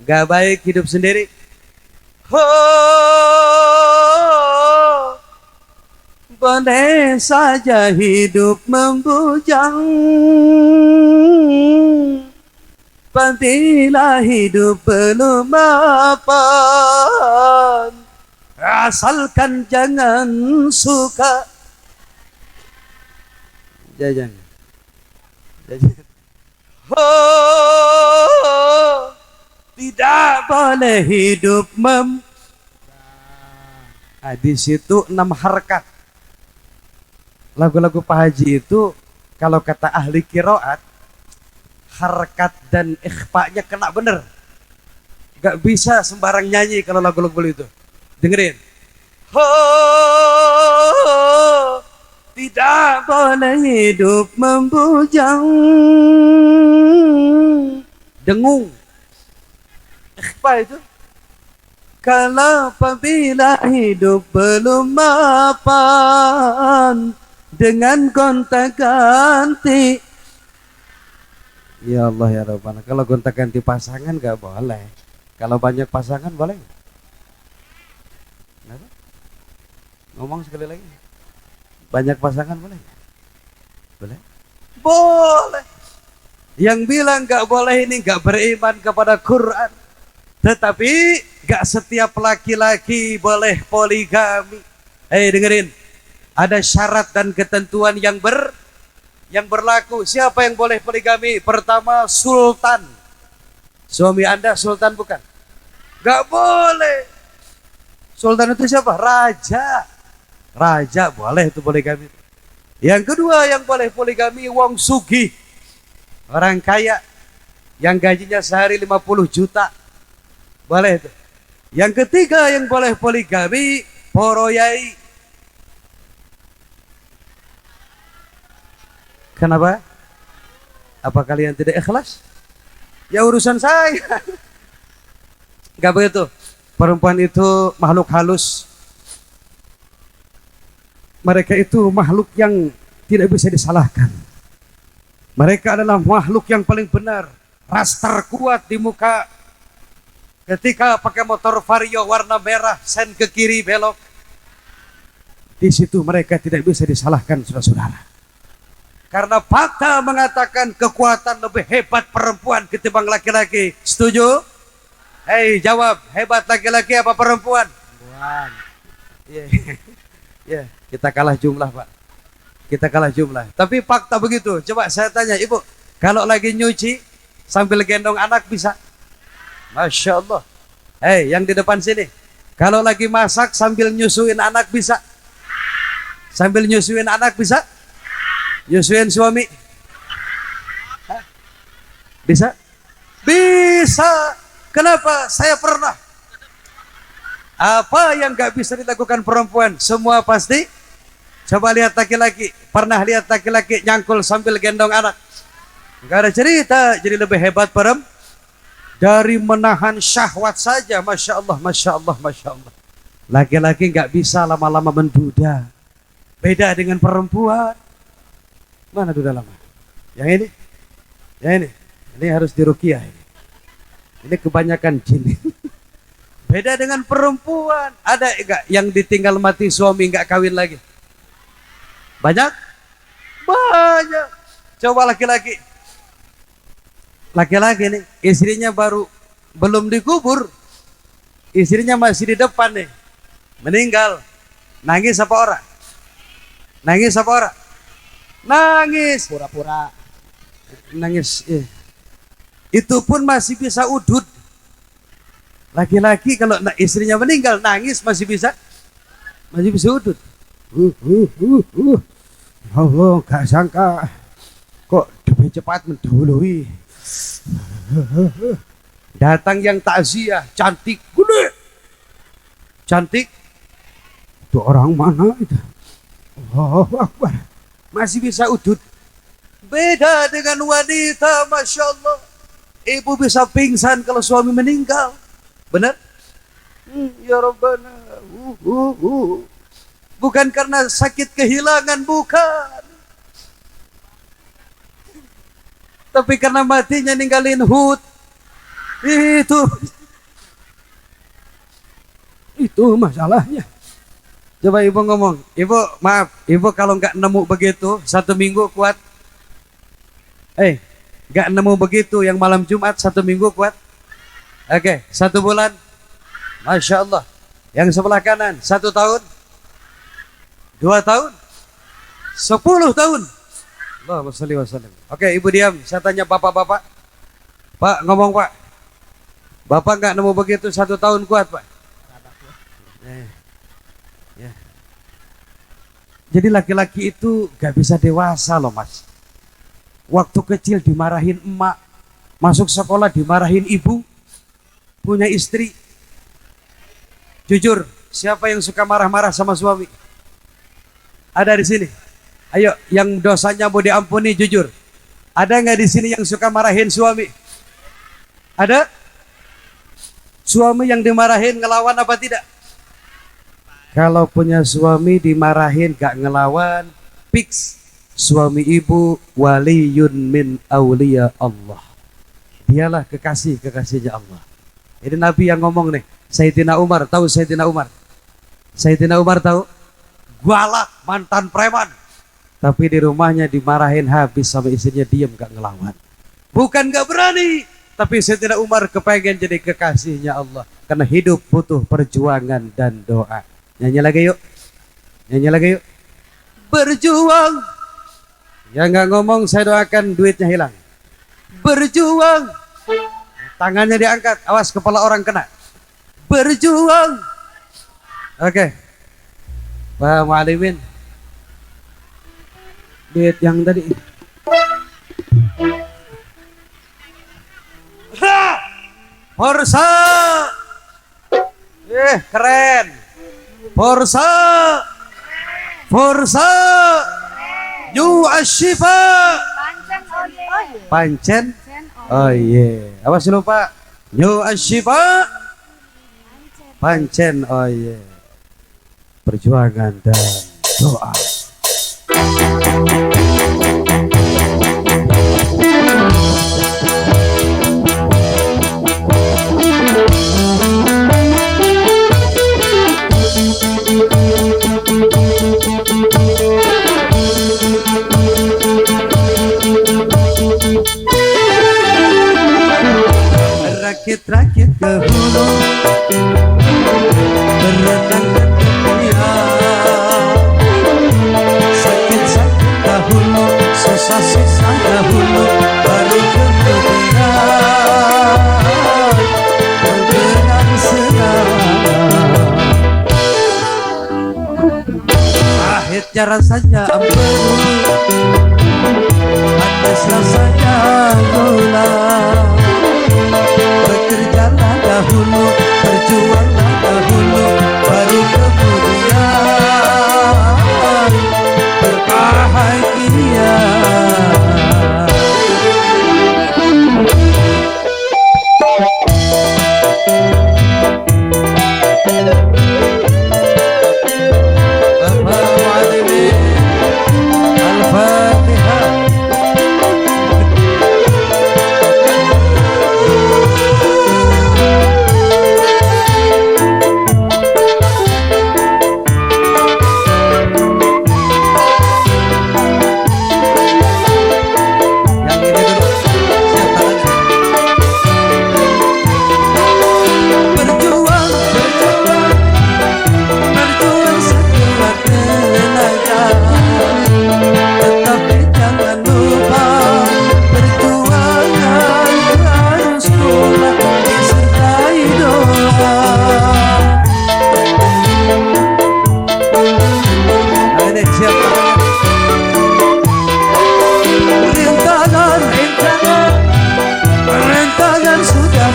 gak baik hidup sendiri. Boleh saja hidup membujang, apabila hidup belum mapan, asalkan jangan suka jajan. Tidak boleh hidup di situ 6 harkat. Lagu-lagu Pak Haji itu kalau kata ahli qiraat, harkat dan ikhfa'nya kena bener. Gak bisa sembarang nyanyi kalau lagu-lagu itu. Dengerin. Tidak boleh hidup membujang, dengung. Ikhfa itu. Kalau apabila hidup belum mapan, dengan gonta-ganti. Ya Allah ya Rabbana, kalau gonta-ganti pasangan gak boleh. Kalau banyak pasangan boleh? Kenapa? Ngomong sekali lagi. Banyak pasangan boleh? Boleh? Boleh. Yang bilang gak boleh ini gak beriman kepada Quran. Tetapi gak setiap laki-laki boleh poligami. Dengerin. Ada syarat dan ketentuan yang berlaku. Siapa yang boleh poligami? Pertama, sultan. Suami Anda sultan bukan? Gak boleh. Sultan itu siapa? Raja. Raja boleh itu poligami. Yang kedua yang boleh poligami, wong sugih. Orang kaya yang gajinya sehari 50 juta. Boleh itu. Yang ketiga yang boleh poligami, poro yai. Kenapa? Apa kalian tidak ikhlas? Ya urusan saya. Gak begitu. Perempuan itu makhluk halus. Mereka itu makhluk yang tidak bisa disalahkan. Mereka adalah makhluk yang paling benar. Ras terkuat di muka. Ketika pakai motor Vario warna merah, sen ke kiri belok. Di situ mereka tidak bisa disalahkan, saudara-saudara. Karena fakta mengatakan kekuatan lebih hebat perempuan ketimbang laki-laki. Setuju? Hei, jawab. Hebat laki-laki apa perempuan? Perempuan. Ya, kita kalah jumlah, Pak. Kita kalah jumlah. Tapi fakta begitu. Coba saya tanya, Ibu, kalau lagi nyuci sambil gendong anak bisa? Masya Allah. Hei, yang di depan sini. Kalau lagi masak sambil nyusuin anak bisa? Sambil nyusuin anak bisa? Nyusuin suami? Hah? Bisa? Bisa. Kenapa? Saya pernah. Apa yang gak bisa dilakukan perempuan? Semua pasti. Coba lihat laki-laki. Pernah lihat laki-laki nyangkul sambil gendong anak? Gak ada cerita. Jadi lebih hebat perempuan. Dari menahan syahwat saja. Masya Allah, Masya Allah, Masya Allah. Laki-laki gak bisa lama-lama menduda. Beda dengan perempuan. Mana duda lama? Yang ini? Yang ini? Ini harus diruqyah ini. Ini kebanyakan jin. Beda dengan perempuan. Ada enggak yang ditinggal mati suami enggak kawin lagi? Banyak? Banyak. Coba laki-laki. Laki-laki nih, istrinya belum dikubur. Istrinya masih di depan nih. Meninggal. Nangis apa orang? Nangis apa orang? Nangis. Pura-pura. Nangis. Itu pun masih bisa udud. Laki-laki kalau istrinya meninggal nangis masih bisa udud. Allah, gak sangka kok lebih cepat mendahului. Datang yang takziah, cantik, gede. Cantik. Itu orang mana itu? Allahu Akbar. Masih bisa udud. Beda dengan wanita, Masya Allah. Ibu bisa pingsan kalau suami meninggal. Benar? Ya Rabbana. Bukan karena sakit kehilangan, bukan. Tapi karena matinya ninggalin hut. Itu masalahnya. Coba ibu ngomong, ibu maaf, ibu kalau nggak nemu begitu 1 minggu kuat. Nggak nemu begitu yang malam Jumat 1 minggu kuat. Oke, 1 bulan, Masya Allah. Yang sebelah kanan 1 tahun, 2 tahun, 10 tahun. Allahumma sholli wa sallim. Oke, ibu diam. Saya tanya bapak-bapak. Pak, ngomong Pak. Bapak nggak nemu begitu 1 tahun kuat Pak? Ya. Jadi laki-laki itu gak bisa dewasa loh Mas. Waktu kecil dimarahin emak, masuk sekolah dimarahin ibu, punya istri. Jujur, siapa yang suka marah-marah sama suami? Ada di sini? Ayo, yang dosanya mau diampuni jujur. Ada nggak di sini yang suka marahin suami? Ada? Suami yang dimarahin ngelawan apa tidak? Kalau punya suami dimarahin gak ngelawan, fix suami ibu waliyun min auliya Allah. Dialah kekasihnya Allah. Ini Nabi yang ngomong nih. Sayyidina Umar, tahu Sayyidina Umar? Sayyidina Umar tahu? Galak, mantan preman. Tapi di rumahnya dimarahin habis sama istrinya, diam gak ngelawan. Bukan gak berani, tapi Sayyidina Umar kepengen jadi kekasihnya Allah. Karena hidup butuh perjuangan dan doa. Nyanyi lagi yuk. Nyanyi lagi yuk. Berjuang Yang nggak ngomong saya doakan duitnya hilang. Berjuang. Tangannya diangkat. Awas kepala orang kena. Berjuang. Oke. Pak Mualimin. Duit yang tadi. Forza. Keren. Forza. Forza. New Ashifa. Pancen. Oh iya. Awas lupa. New Ashifa. Pancen. Oh iya. Perjuangan dan doa. Rakit-rakit ke hulu, berenang ke tepian. Sakit-sakit dahulu, susah-susah dahulu, baru kemudian berbenang senang. Pahitnya rasanya ampun, manis rasanya gula. Bekerjalah dahulu, berjuanglah dahulu, baru kemudian berbahagia. Al-Fatihah.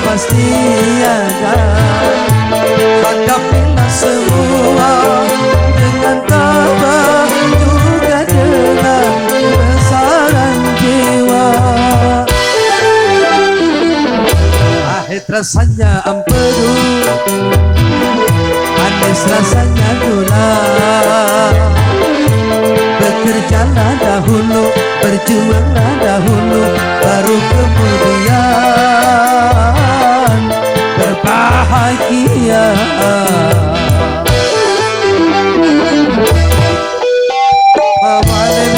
Pasti ada, hadapilah semua dengan tabah, juga dengan kebesaran jiwa. Pahit rasanya empedu, manis rasanya gula. Bekerjalah dahulu, berjuanglah dahulu, baru kemudian berbahagia. Al-Fatihah.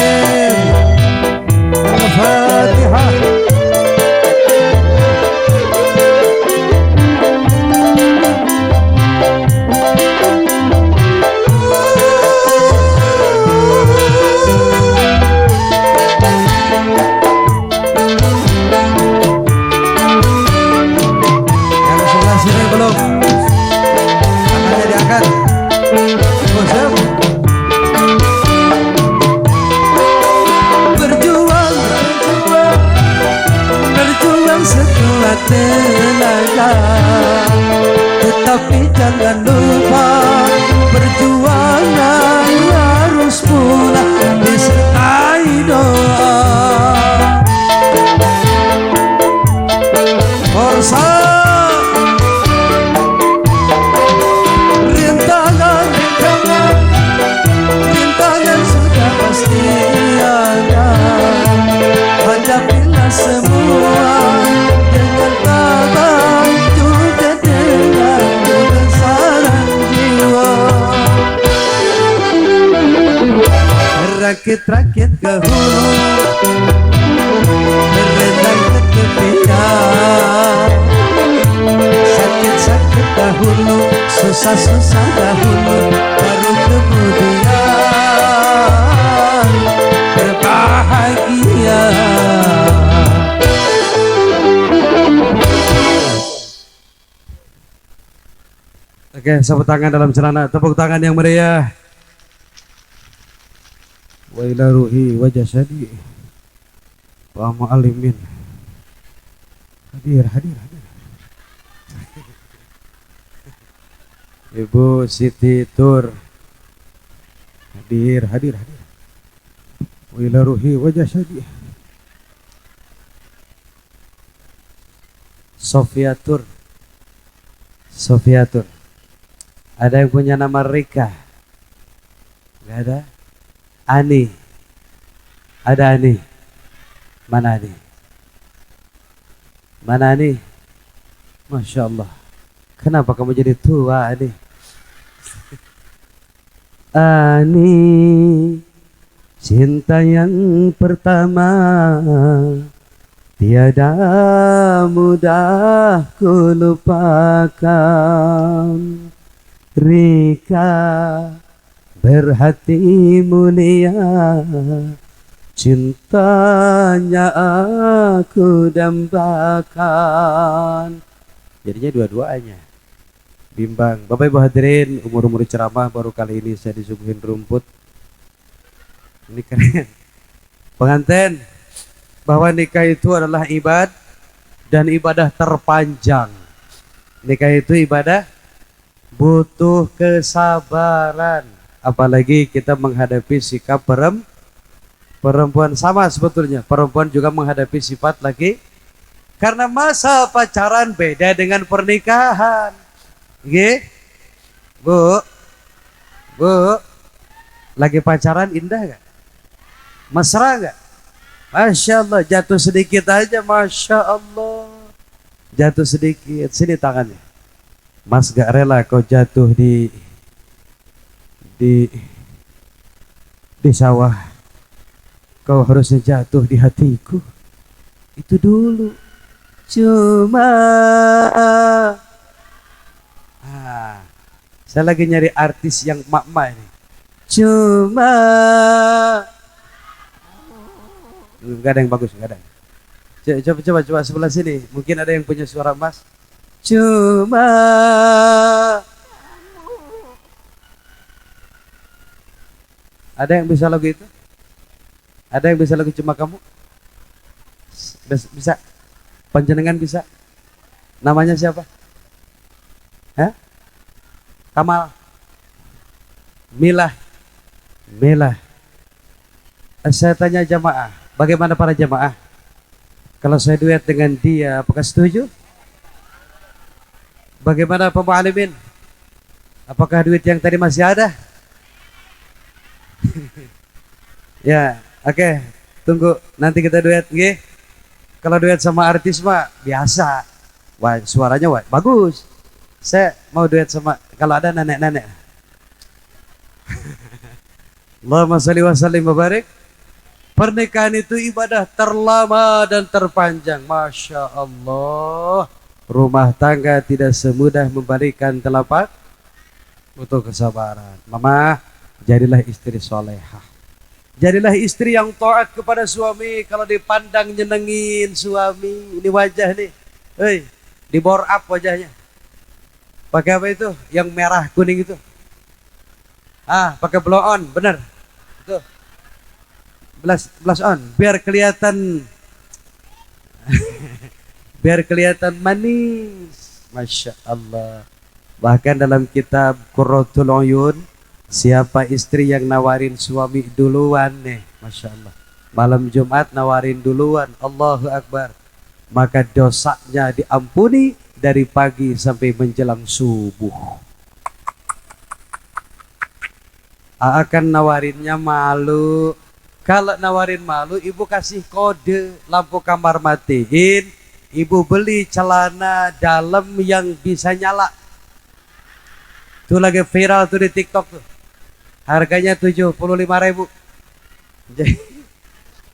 Tenaga, tetapi jangan lupa perjuangan harus pula disertai doa. Forza, rintangan, rintangan, rintangan sudah pasti ada. Hadapilah semua dengan tabah, juga dengan kebesaran jiwa. Rakit-rakit ke hulu, berenang ke tepian. Sakit-sakit dahulu, susah-susah dahulu, baru kemudian berbahagia. Oke, sapu tangan dalam celana, tepuk tangan yang meriah. Wa ila ruhi wa jasadi wa mu'allimin. Hadir, hadir, hadir. Ibu Siti Tur. Hadir, hadir, hadir. Wa ila ruhi wa jasadi. Sofiatur. Sofiatur. Ada yang punya nama Rika? Gak ada? Ani. Ada Ani. Mana Ani? Mana Ani? Masya Allah. Kenapa kamu jadi tua Ani? Ani, cinta yang pertama tiada mudah ku lupakan. Rika berhati mulia, cintanya aku dambakan. Jadinya dua-duanya bimbang. Bapak Ibu hadirin, umur-umur ceramah baru kali ini saya disuguhin rumput. Ini keren. Pengantin, bahwa nikah itu adalah ibadah dan ibadah terpanjang. Nikah itu ibadah butuh kesabaran, apalagi kita menghadapi sikap perempuan. Sama sebetulnya perempuan juga menghadapi sifat laki, karena masa pacaran beda dengan pernikahan. Oke, Bu, lagi pacaran indah gak? Mesra gak? Masya Allah, jatuh sedikit aja, Masya Allah, jatuh sedikit. Sini tangannya. Mas gak rela kau jatuh di sawah. Kau harusnya jatuh di hatiku. Itu dulu. Cuma saya lagi nyari artis yang mak-mak ini. Cuma gak ada yang bagus, gak ada. Coba sebelah sini. Mungkin ada yang punya suara emas. Cuma ada yang bisa lagu itu? Ada yang bisa lagu Cuma Kamu? Bisa? Panjenengan bisa? Namanya siapa? Hah? Kamal? Milah? Saya tanya jamaah, bagaimana para jamaah? Kalau saya duet dengan dia, apakah setuju? Bagaimana Pak Mu'alimin? Apakah duit yang tadi masih ada? Ya, oke. Tunggu, nanti kita duet, nggih. Kalau duet sama artis mah biasa. Wah, suaranya bagus. Saya mau duet sama, kalau ada nenek-nenek. Allahumma sholli wa sallim wa barik. Pernikahan itu ibadah terlama dan terpanjang. Masya Allah. Rumah tangga tidak semudah membalikan telapak, butuh kesabaran. Mama, jadilah istri solehah. Jadilah istri yang taat kepada suami. Kalau dipandang nyenengin suami. Ini wajah nih, hei, di bore up wajahnya. Pakai apa itu? Yang merah kuning itu. Pakai blow on, bener. Itu. Blush on, biar kelihatan biar kelihatan manis. Masya Allah. Bahkan dalam kitab Qurratul Uyun, siapa istri yang nawarin suami duluan nih, Masya Allah, malam Jumat nawarin duluan, Allahu Akbar, maka dosanya diampuni dari pagi sampai menjelang subuh. Akan nawarinnya malu. Kalau nawarin malu, ibu kasih kode, lampu kamar matiin, ibu beli celana dalam yang bisa nyala. Itu lagi viral tuh di TikTok tuh. Harganya 75.000.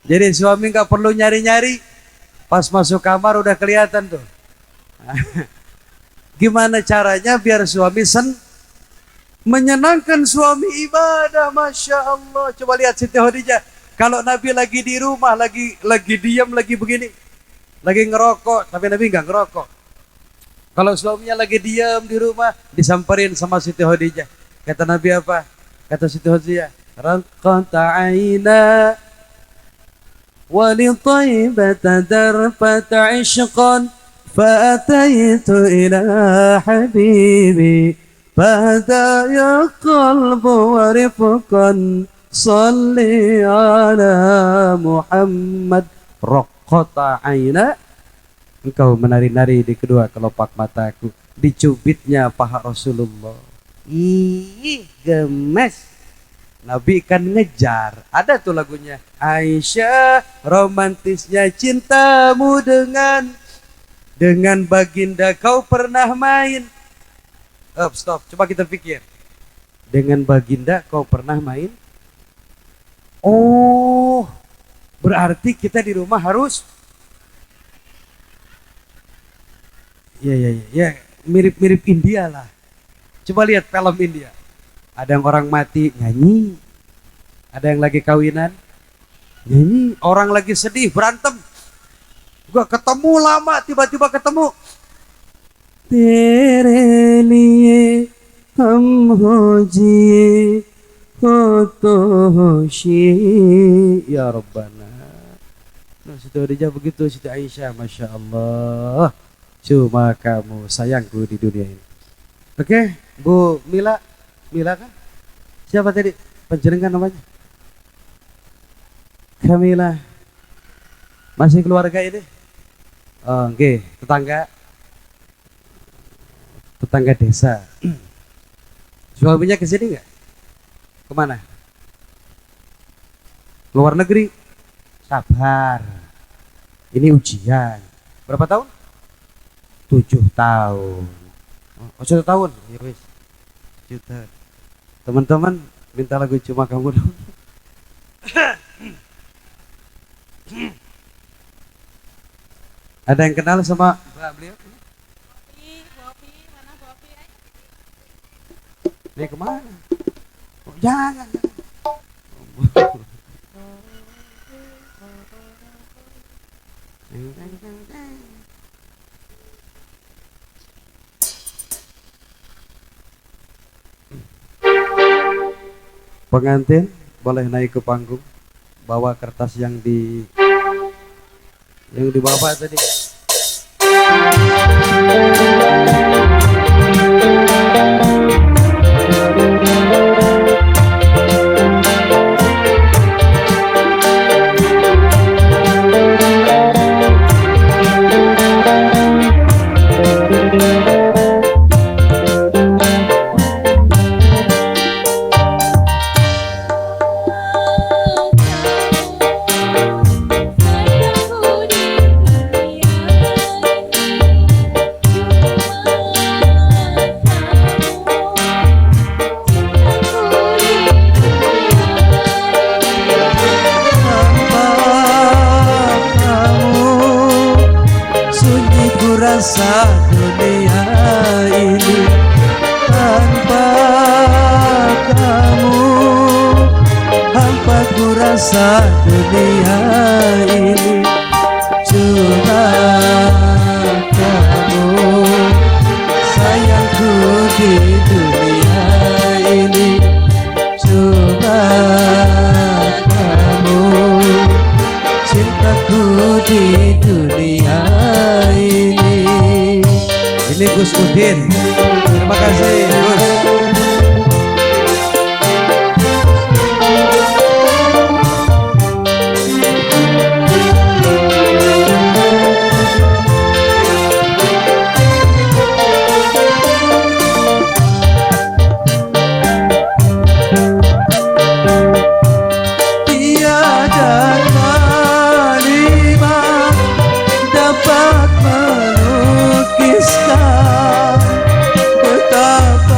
Jadi suami nggak perlu nyari-nyari. Pas masuk kamar udah kelihatan tuh. Gimana caranya biar suami menyenangkan suami ibadah, Masya Allah. Coba lihat Siti Khadijah. Kalau Nabi lagi di rumah, lagi diam, lagi begini, lagi ngerokok, tapi Nabi nggak ngerokok. Kalau suaminya lagi diam di rumah, disamperin sama Siti Khadijah. Kata Nabi apa? Kata Siti Khadijah, raqqata aina wa li taibata darfata ishqan fa'ataitu ila habibi fahda ya qalbu wa rifqan salli ala Muhammad. Raqqata aina, engkau menari-nari di kedua kelopak mataku, dicubitnya paha Rasulullah. Ih, gemes. Nabi kan ngejar. Ada tuh lagunya. Aisyah, romantisnya cintamu dengan baginda kau pernah main. Stop. Coba kita pikir. Dengan baginda kau pernah main? Oh, berarti kita di rumah harus ya mirip-mirip India lah. Coba lihat film India. Ada yang orang mati nyanyi, ada yang lagi kawinan nyanyi, orang lagi sedih berantem, gua ketemu lama, tiba-tiba ketemu. Tere liye hum ho jiye ho to hoshi ya Rabbana. Nah, Siti Khadijah begitu, Siti Aisyah, Masya Allah. Cuma kamu sayangku di dunia ini. Oke, Bu Mila kan? Siapa tadi? Penjenengan namanya? Kamila. Masih keluarga ini? Oh, oke, tetangga desa. Suaminya ke sini nggak? Kemana? Luar negeri. Sabar. Ini ujian. Berapa tahun? 7 tahun. Oh, 1 tahun. Ya wis. 7 tahun. Teman-teman minta lagu Cuma Kamu dong. Ada yang kenal sama Mbak beliau? Bopi, mana Bopi? Ini kemana? Oh, jangan. Pengantin boleh naik ke panggung, bawa kertas yang dibawa tadi. Rasa dunia ini tanpa kamu, hampa ku rasa dunia ini. Cuma kamu sayangku di dunia ini. Cuma kamu cintaku di dunia ini. Ini Gus Udin. Terima kasih Gus. Tiada kalimat dapat melukiskan betapa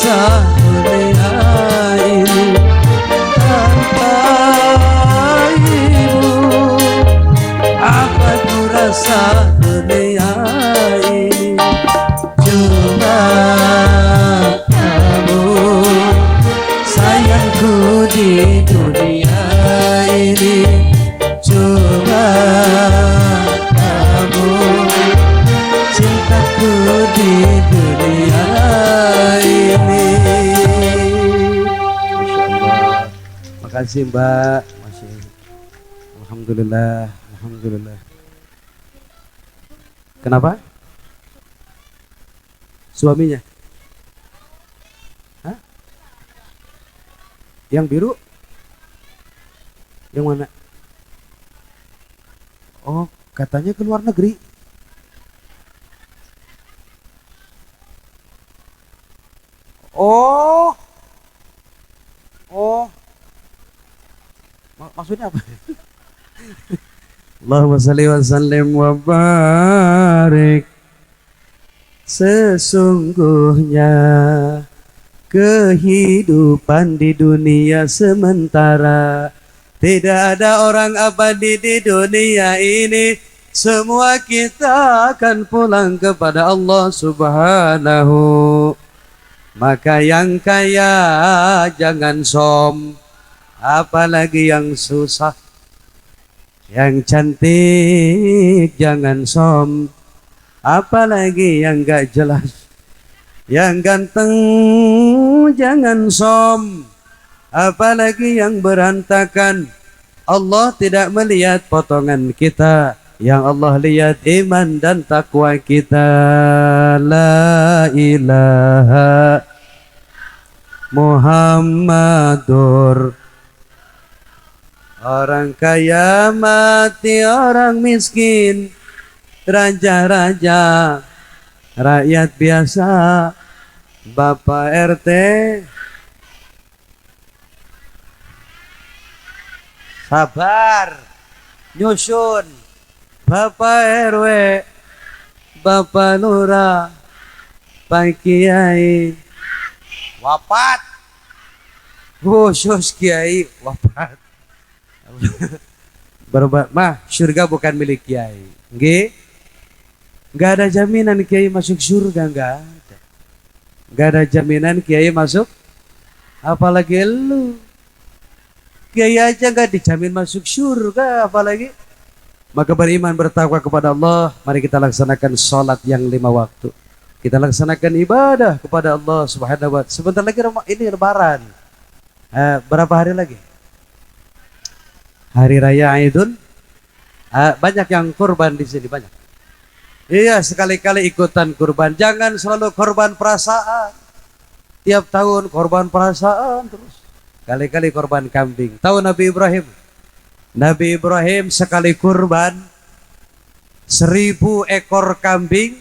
rasa dunia ini tanpa ibu? Apa ku rasa dunia ini cuma kamu, sayangku di dunia ini cuma kamu, cintaku di dunia ini. Masya Allah. Makasih Mbak. Masih. Alhamdulillah. Alhamdulillah. Kenapa? Suaminya? Hah? Yang biru? Yang mana? Oh, katanya ke luar negeri. Oh. Oh. Maksudnya apa? Allahumma salli wa sallim wa barik. Sesungguhnya kehidupan di dunia sementara, tidak ada orang abadi di dunia ini. Semua kita akan pulang kepada Allah Subhanahu. Maka yang kaya jangan som, apalagi yang susah. Yang cantik jangan som, apalagi yang gak jelas. Yang ganteng jangan som, apalagi yang berantakan. Allah tidak melihat potongan kita, yang Allah lihat iman dan takwa kita. La ilaha Muhammadur. Orang kaya mati, orang miskin, raja-raja, rakyat biasa, Bapak RT, sabar, nyusun, Bapak RW, Bapak Lurah, Pak Kiai, wafat, khusus Kiai, wafat. Mah, surga bukan milik Kiai. Nggak ada jaminan Kiai masuk surga, nggak ada. Nggak ada jaminan Kiai masuk, apalagi lu. Kiai aja nggak dijamin masuk surga, apalagi. Maka beriman bertakwa kepada Allah. Mari kita laksanakan sholat yang 5 waktu. Kita laksanakan ibadah kepada Allah Subhanahu wa Ta'ala. Sebentar lagi ini Lebaran. Berapa hari lagi? Hari Raya Idul. Banyak yang kurban di sini, banyak. Iya, sekali-kali ikutan kurban. Jangan selalu korban perasaan. Tiap tahun korban perasaan terus. Kali-kali korban kambing. Tahu Nabi Ibrahim? Nabi Ibrahim sekali kurban 1000 ekor kambing,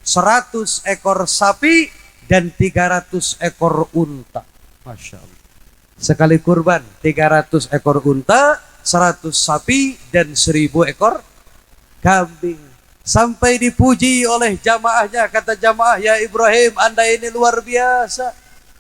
100 ekor sapi, dan 300 ekor unta. Masya Allah. Sekali kurban 300 ekor unta, 100 sapi, dan 1000 ekor kambing. Sampai dipuji oleh jamaahnya. Kata jamaah, ya Ibrahim, Anda ini luar biasa.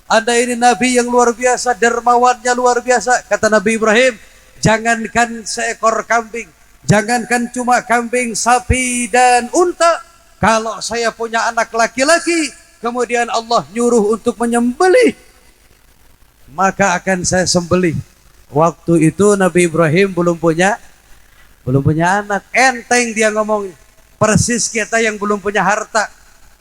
Anda ini Nabi yang luar biasa, dermawannya luar biasa. Kata Nabi Ibrahim, jangankan seekor kambing, jangankan cuma kambing, sapi, dan unta. Kalau saya punya anak laki-laki, kemudian Allah nyuruh untuk menyembelih, maka akan saya sembelih. Waktu itu Nabi Ibrahim belum punya anak. Enteng dia ngomong. Persis kita yang belum punya harta.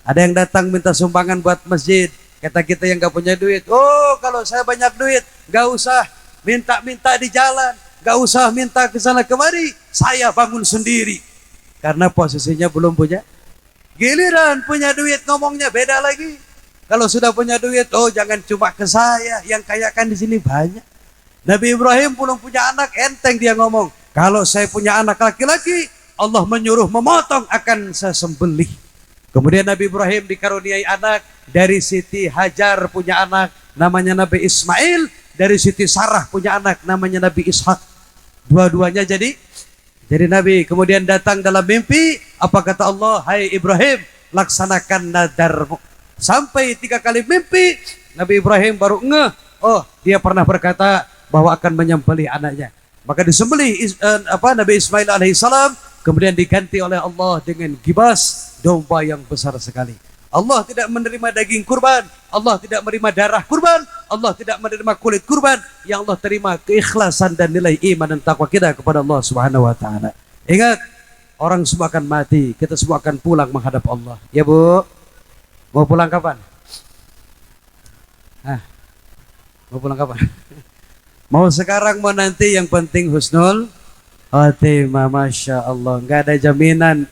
Ada yang datang minta sumbangan buat masjid. Kata kita yang gak punya duit, oh kalau saya banyak duit, gak usah minta-minta di jalan, gak usah minta ke sana kemari, saya bangun sendiri. Karena posisinya belum punya. Giliran punya duit ngomongnya beda lagi. Kalau sudah punya duit, oh jangan cuma ke saya, yang kaya kan di sini banyak. Nabi Ibrahim belum punya anak, enteng dia ngomong, kalau saya punya anak laki-laki, Allah menyuruh memotong, akan saya sembelih. Kemudian Nabi Ibrahim dikaruniai anak. Dari Siti Hajar punya anak, namanya Nabi Ismail. Dari Siti Sarah punya anak, namanya Nabi Ishak. Dua-duanya jadi Nabi. Kemudian datang dalam mimpi, apa kata Allah? Hai Ibrahim, laksanakan nadarmu. Sampai 3 kali mimpi, Nabi Ibrahim baru ngeh, oh dia pernah berkata bahwa akan menyembelih anaknya. Maka disembelih Nabi Ismail alaihissalam, kemudian diganti oleh Allah dengan gibas, domba yang besar sekali. Allah tidak menerima daging kurban, Allah tidak menerima darah kurban, Allah tidak menerima kulit kurban. Yang Allah terima keikhlasan dan nilai iman dan takwa kita kepada Allah Subhanahu wa taala. Ingat, orang semua akan mati, kita semua akan pulang menghadap Allah. Ya Bu, mau pulang kapan? Mau pulang kapan? Mau sekarang mau nanti, yang penting husnul khotimah. Masya Allah, nggak ada jaminan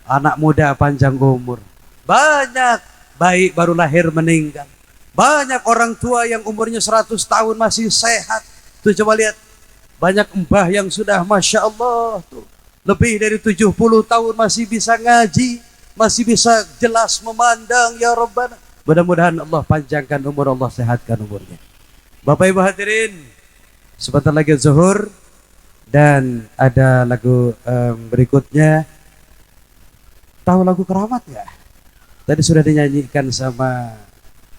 anak muda panjang umur. Banyak bayi baru lahir meninggal. Banyak orang tua yang umurnya 100 tahun masih sehat. Tuh coba lihat, banyak mbah yang sudah Masya Allah tuh, lebih dari 70 tahun masih bisa ngaji, masih bisa jelas memandang. Ya Rabbana, mudah-mudahan Allah panjangkan umur, Allah sehatkan umurnya. Bapak Ibu hadirin, sebentar lagi zuhur dan ada lagu berikutnya. Tahu lagu Keramat nggak? Tadi sudah dinyanyikan sama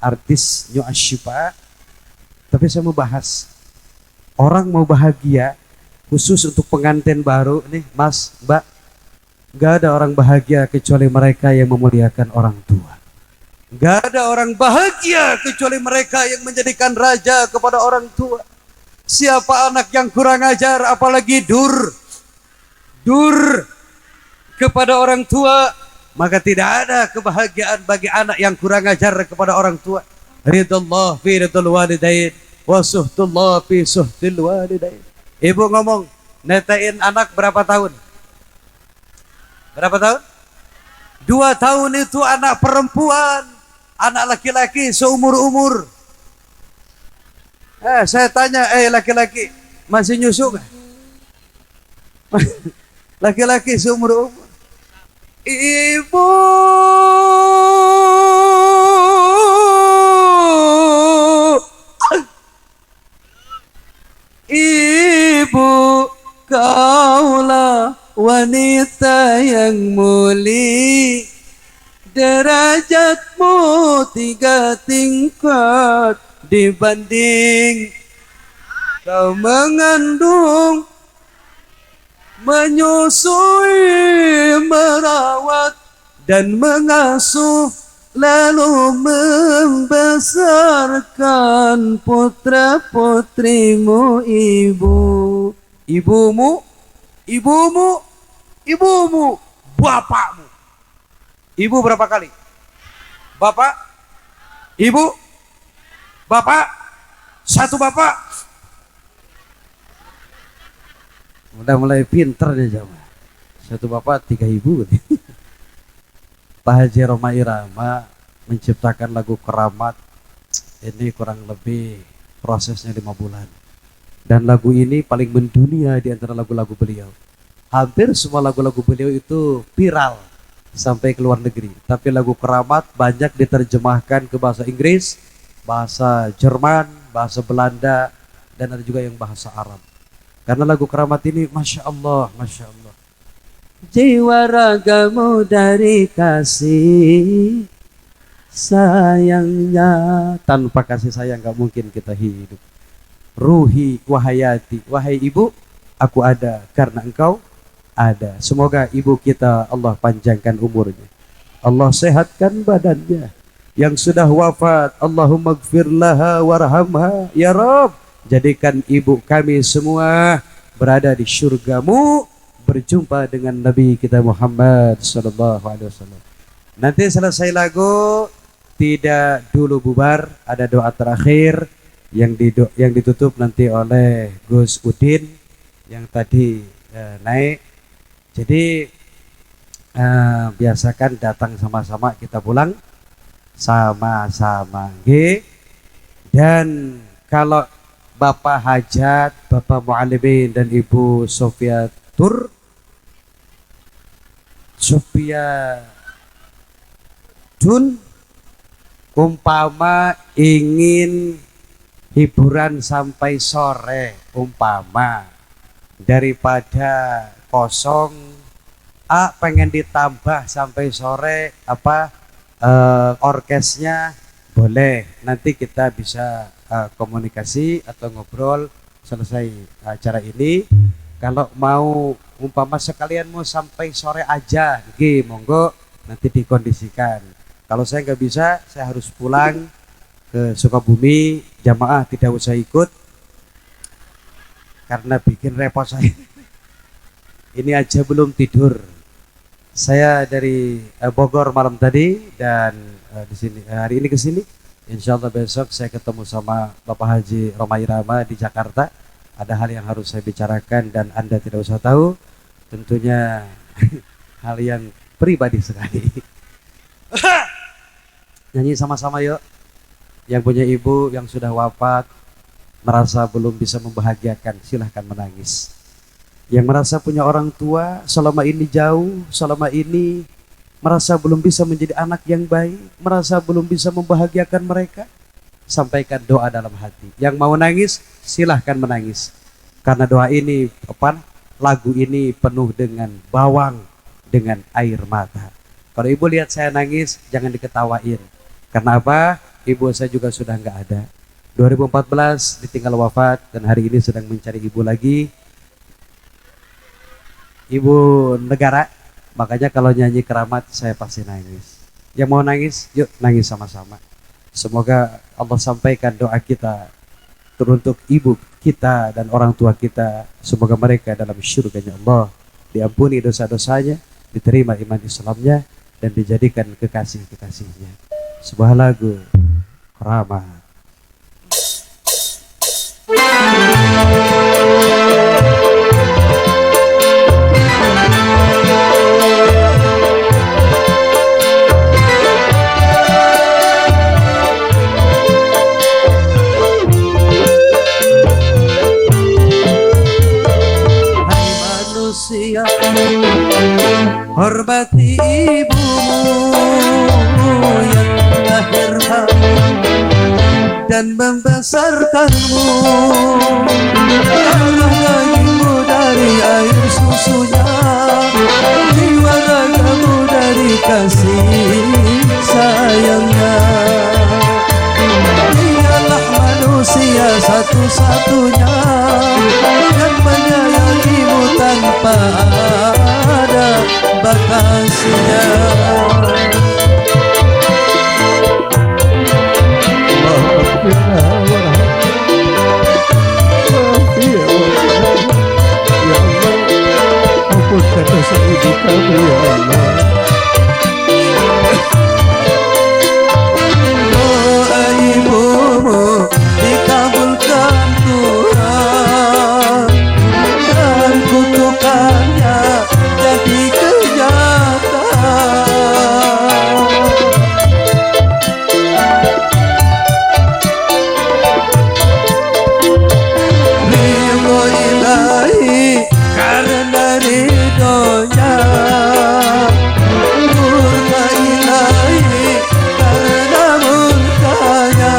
artis Nyu Ashifa, tapi saya mau bahas orang mau bahagia, khusus untuk pengantin baru nih, Mas, Mbak. Gak ada orang bahagia kecuali mereka yang memuliakan orang tua. Gak ada orang bahagia kecuali mereka yang menjadikan raja kepada orang tua. Siapa anak yang kurang ajar, apalagi dur kepada orang tua, maka tidak ada kebahagiaan bagi anak yang kurang ajar kepada orang tua. Ridallah fi ridal walidain wa suhtullah fi suhtil walidain. Ibu ngomong, netain anak berapa tahun? Berapa tahun? 2 tahun itu anak perempuan, anak laki-laki seumur-umur. Saya tanya, laki-laki masih nyusu nggak? Laki-laki seumur-umur. Ibu kaulah wanita yang mulia, derajatmu 3 tingkat dibanding kau mengandung, menyusui, merawat dan mengasuh, lalu membesarkan putra putrimu. Ibumu, bapakmu. Ibu berapa kali? Bapak, ibu, bapak, 1 bapak. Udah mulai pinter nih jamaah. 1 bapak 3 ibu. Pak Haji Roma Irama menciptakan lagu Keramat ini kurang lebih prosesnya 5 bulan. Dan lagu ini paling mendunia di antara lagu-lagu beliau. Hampir semua lagu-lagu beliau itu viral sampai ke luar negeri. Tapi lagu Keramat banyak diterjemahkan ke bahasa Inggris, bahasa Jerman, bahasa Belanda, dan ada juga yang bahasa Arab. Karena lagu Keramat ini Masya Allah, Masya Allah. Jiwa ragamu dari kasih sayangnya. Tanpa kasih sayang gak mungkin kita hidup. Ruhi wahayati, wahai ibu, aku ada karena engkau ada. Semoga ibu kita Allah panjangkan umurnya, Allah sehatkan badannya. Yang sudah wafat, Allahumma gfir laha warhamha ya Rabb. Jadikan ibu kami semua berada di syurgamu, berjumpa dengan Nabi kita Muhammad sallallahu alaihi wasallam. Nanti selesai lagu, tidak dulu bubar, ada doa terakhir yang ditutup nanti oleh Gus Udin yang tadi naik. Jadi biasakan datang sama-sama, kita pulang sama-sama. Dan kalau Bapak Hajat, Bapak Mu'alimin dan Ibu Sofia Dun umpama ingin hiburan sampai sore, umpama daripada kosong, pengen ditambah sampai sore orkesnya, Boleh, nanti kita bisa komunikasi atau ngobrol selesai acara ini. Kalau mau umpama sekalian mau sampai sore aja, monggo nanti dikondisikan. Kalau saya nggak bisa, saya harus pulang ke Sukabumi, jamaah tidak usah ikut karena bikin repot saya. Ini aja belum tidur. Saya dari Bogor malam tadi dan di sini hari ini ke sini. Insya Allah besok saya ketemu sama Bapak Haji Romai Rama di Jakarta. Ada hal yang harus saya bicarakan dan Anda tidak usah tahu. Tentunya hal yang pribadi sekali. Nyanyi sama-sama yuk. Yang punya ibu yang sudah wafat merasa belum bisa membahagiakan, silahkan menangis. Yang merasa punya orang tua selama ini jauh, selama ini merasa belum bisa menjadi anak yang baik, merasa belum bisa membahagiakan mereka, sampaikan doa dalam hati. Yang mau nangis, silahkan menangis. Karena doa ini, lagu ini penuh dengan bawang, dengan air mata. Kalau ibu lihat saya nangis, jangan diketawain. Karena apa? Ibu saya juga sudah nggak ada. 2014 ditinggal wafat dan hari ini sedang mencari ibu lagi. Ibu negara, makanya kalau nyanyi keramat saya pasti nangis. Yang mau nangis, yuk nangis sama-sama. Semoga Allah sampaikan doa kita teruntuk ibu kita dan orang tua kita. Semoga mereka dalam syurganya Allah diampuni dosa-dosanya, diterima iman Islamnya, dan dijadikan kekasih-kekasihnya. Sebuah lagu keramat. Hormati ibumu yang melahirkan dan membesarkanmu. Darah dagingmu dari air susunya, jiwa ragamu dari kasih sayangnya. Dialah manusia satu-satunya yang menyayangimu tanpa ada bakasnya. Ya Allah, ampunkan dosa ibu kami ya Allah. Doa ibumu dikabulkan Tuhan dan kutukannya jadi kenyataan. Ridho ilahi karena ridhonya, murka ilahi karena murkanya.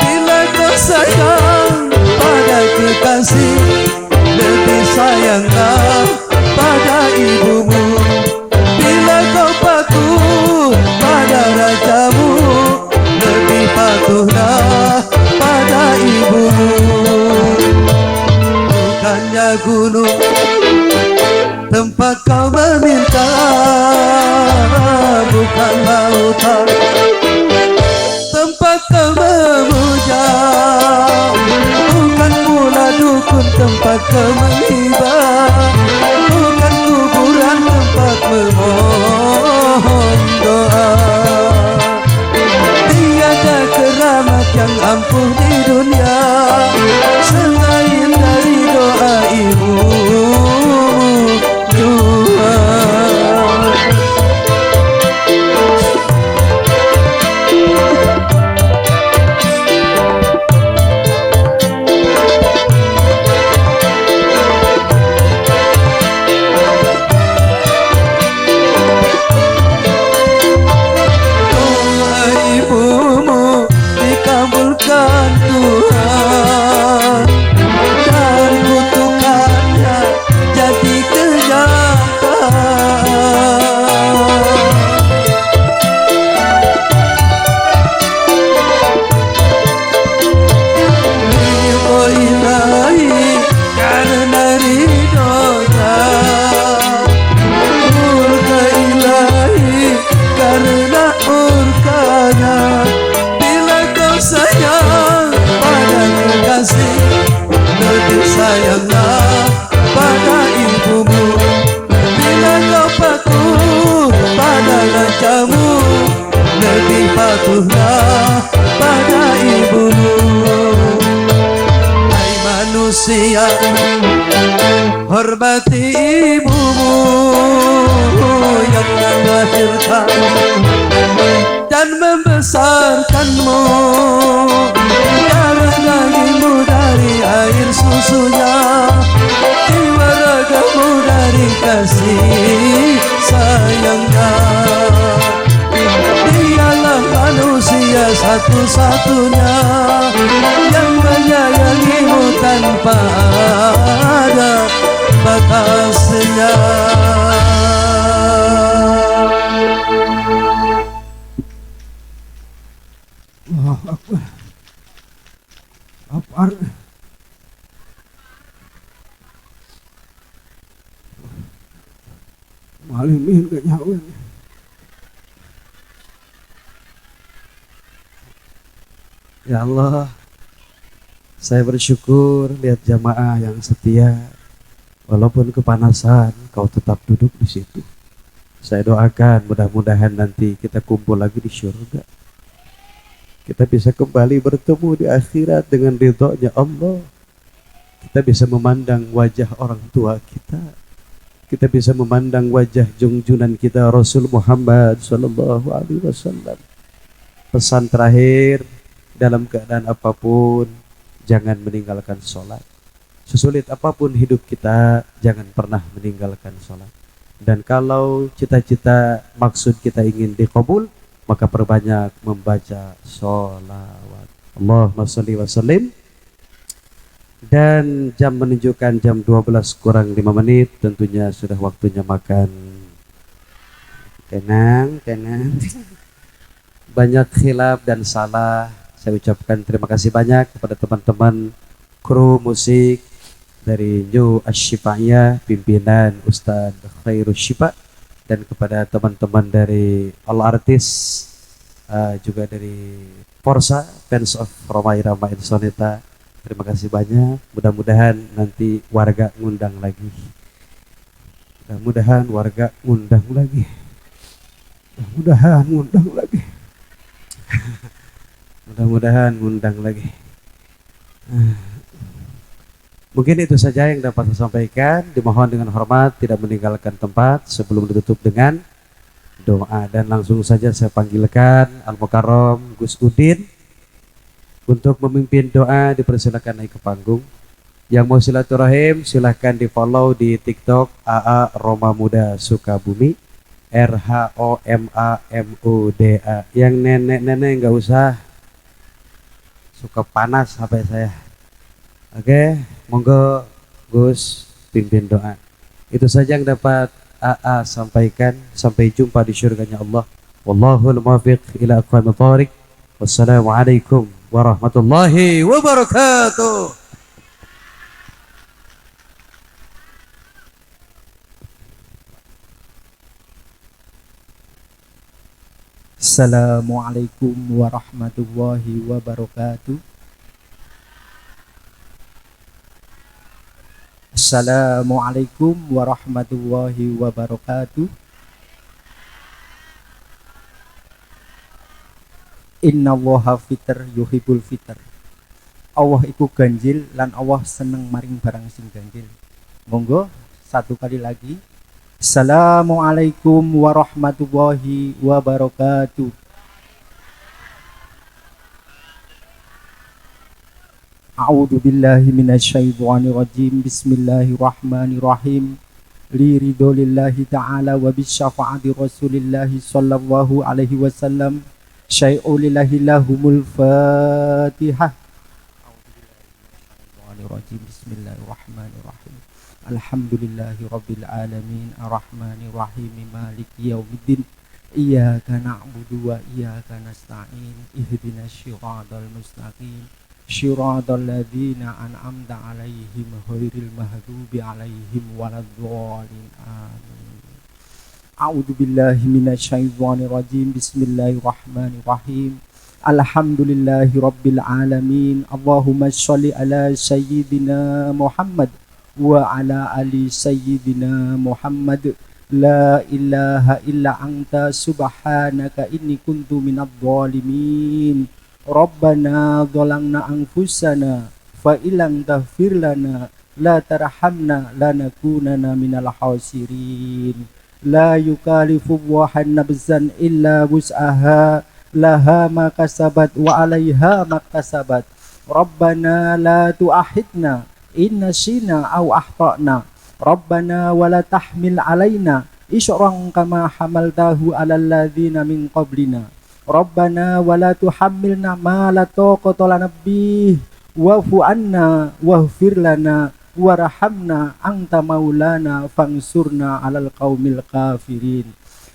Bila kau sayang pada kekasih, lebih sayanglah pada ibumu. Bila kau patuh pada rajamu, lebih patuhlah pada ibumu. Bukannya gunung tempat kau meminta, bukan lautan tempat kau memuja, bukan pula dukun tempat kau menghibah, bukan kuburan tempat memohon doa. Tiada keramat yang ampuh di dunia selain dari doa ibumu Tuhan. Doa ibumu dikabulkan Tuhan manusia. Hormati ibumu yang melahirkan dan membesarkanmu, darah dagingmu dari air susunya, jiwa ragamu dari kasih sayangnya. Dialah manusia satu-satunya yang menyayangimu tanpa ada batasnya. Allahu Akbar. Akbar. Malimin kenyawan. Ya Allah, saya bersyukur lihat jamaah yang setia. Walaupun kepanasan, kau tetap duduk di situ. Saya doakan mudah-mudahan nanti kita kumpul lagi di surga. Kita bisa kembali bertemu di akhirat dengan ridhonya Allah. Kita bisa memandang wajah orang tua kita. Kita bisa memandang wajah junjunan kita Rasul Muhammad sallallahu alaihi wasallam. Pesan terakhir, dalam keadaan apapun jangan meninggalkan sholat. Sesulit apapun hidup kita, jangan pernah meninggalkan sholat. Dan kalau cita-cita maksud kita ingin dikabul, maka perbanyak membaca sholawat. Allahumma sholli wa sallim. Dan jam menunjukkan jam 12 kurang 5 menit, tentunya sudah waktunya makan. Tenang. Banyak khilaf dan salah. Saya ucapkan terima kasih banyak kepada teman-teman kru musik dari New Asy-Syifaiyah, pimpinan Ustadz Khairus Syifa, dan kepada teman-teman dari All Artists, juga dari Forsa, fans of Roma Irama Insoneta. Terima kasih banyak. Mudah-mudahan nanti warga ngundang lagi. Mudah-mudahan ngundang lagi. Mungkin itu saja yang dapat saya sampaikan. Dimohon dengan hormat tidak meninggalkan tempat sebelum ditutup dengan doa. Dan langsung saja saya panggilkan Al-Mukarram Gus Udin untuk memimpin doa. Dipersilakan naik ke panggung. Yang mau silaturahim silahkan di follow di TikTok AA Roma Muda Sukabumi, RHOMAMUDA. Yang nenek-nenek nggak usah, suka panas HP saya. Oke, monggo Gus pimpin doa. Itu saja yang dapat AA sampaikan. Sampai jumpa di syurganya Allah. Wallahul muwaffiq ila aqwamit thoriq. Wassalamualaikum warahmatullahi wabarakatuh. Assalamualaikum warahmatullahi wabarakatuh. Assalamualaikum warahmatullahi wabarakatuh. Innallaha fitr yuhibbul fitr. Allah iku ganjil lan Allah seneng maring barang sing ganjil. Monggo satu kali lagi. Assalamualaikum warahmatullahi wabarakatuh. A'udzu billahi minasyaitonir rajim. Bismillahirrahmanirrahim. Li ridholillahi ta'ala wa bisyafa'ati rasulillahi sallallahu alaihi wasallam. Syai'u lillahi lahumul fatihah. A'udzu billahi minasyaitonir rajim. Bismillahirrahmanirrahim. Alhamdulillahi rabbil alamin arrahmanir rahim maliki yaumiddin iyyaka na'budu wa iyyaka nasta'in ihdinas siratal mustaqim siratal ladzina an'amta 'alaihim ghairil maghdubi 'alaihim waladdallin amin. A'udzu billahi minasyaitonir rajim. Bismillahirrahmanirrahim. Alhamdulillahi rabbil alamin. Allahumma shalli ala sayyidina Muhammad wa ala ali sayyidina Muhammad. La ilaha illa anta subhanaka inni kuntu minadh dhalimin. Rabbana dzalamna anfusana fa ilang taghfir lana la tarhamna lanakunanna minal khasirin. La yukallifu Allahu nafsan illa wus'aha laha ma kasabat wa 'alaiha ma kasabat. Rabbana la tu'akhidna in nasina aw akhtana. Rabbana wa la tahmil 'alaina isran kama hamaltahu 'alal ladzina min qablina. Rabbana wa la tuhammilna ma la taqata lana bih wa'fu 'anna waghfir lana warhamna anta maulana fangsurna 'alal qaumil kafirin.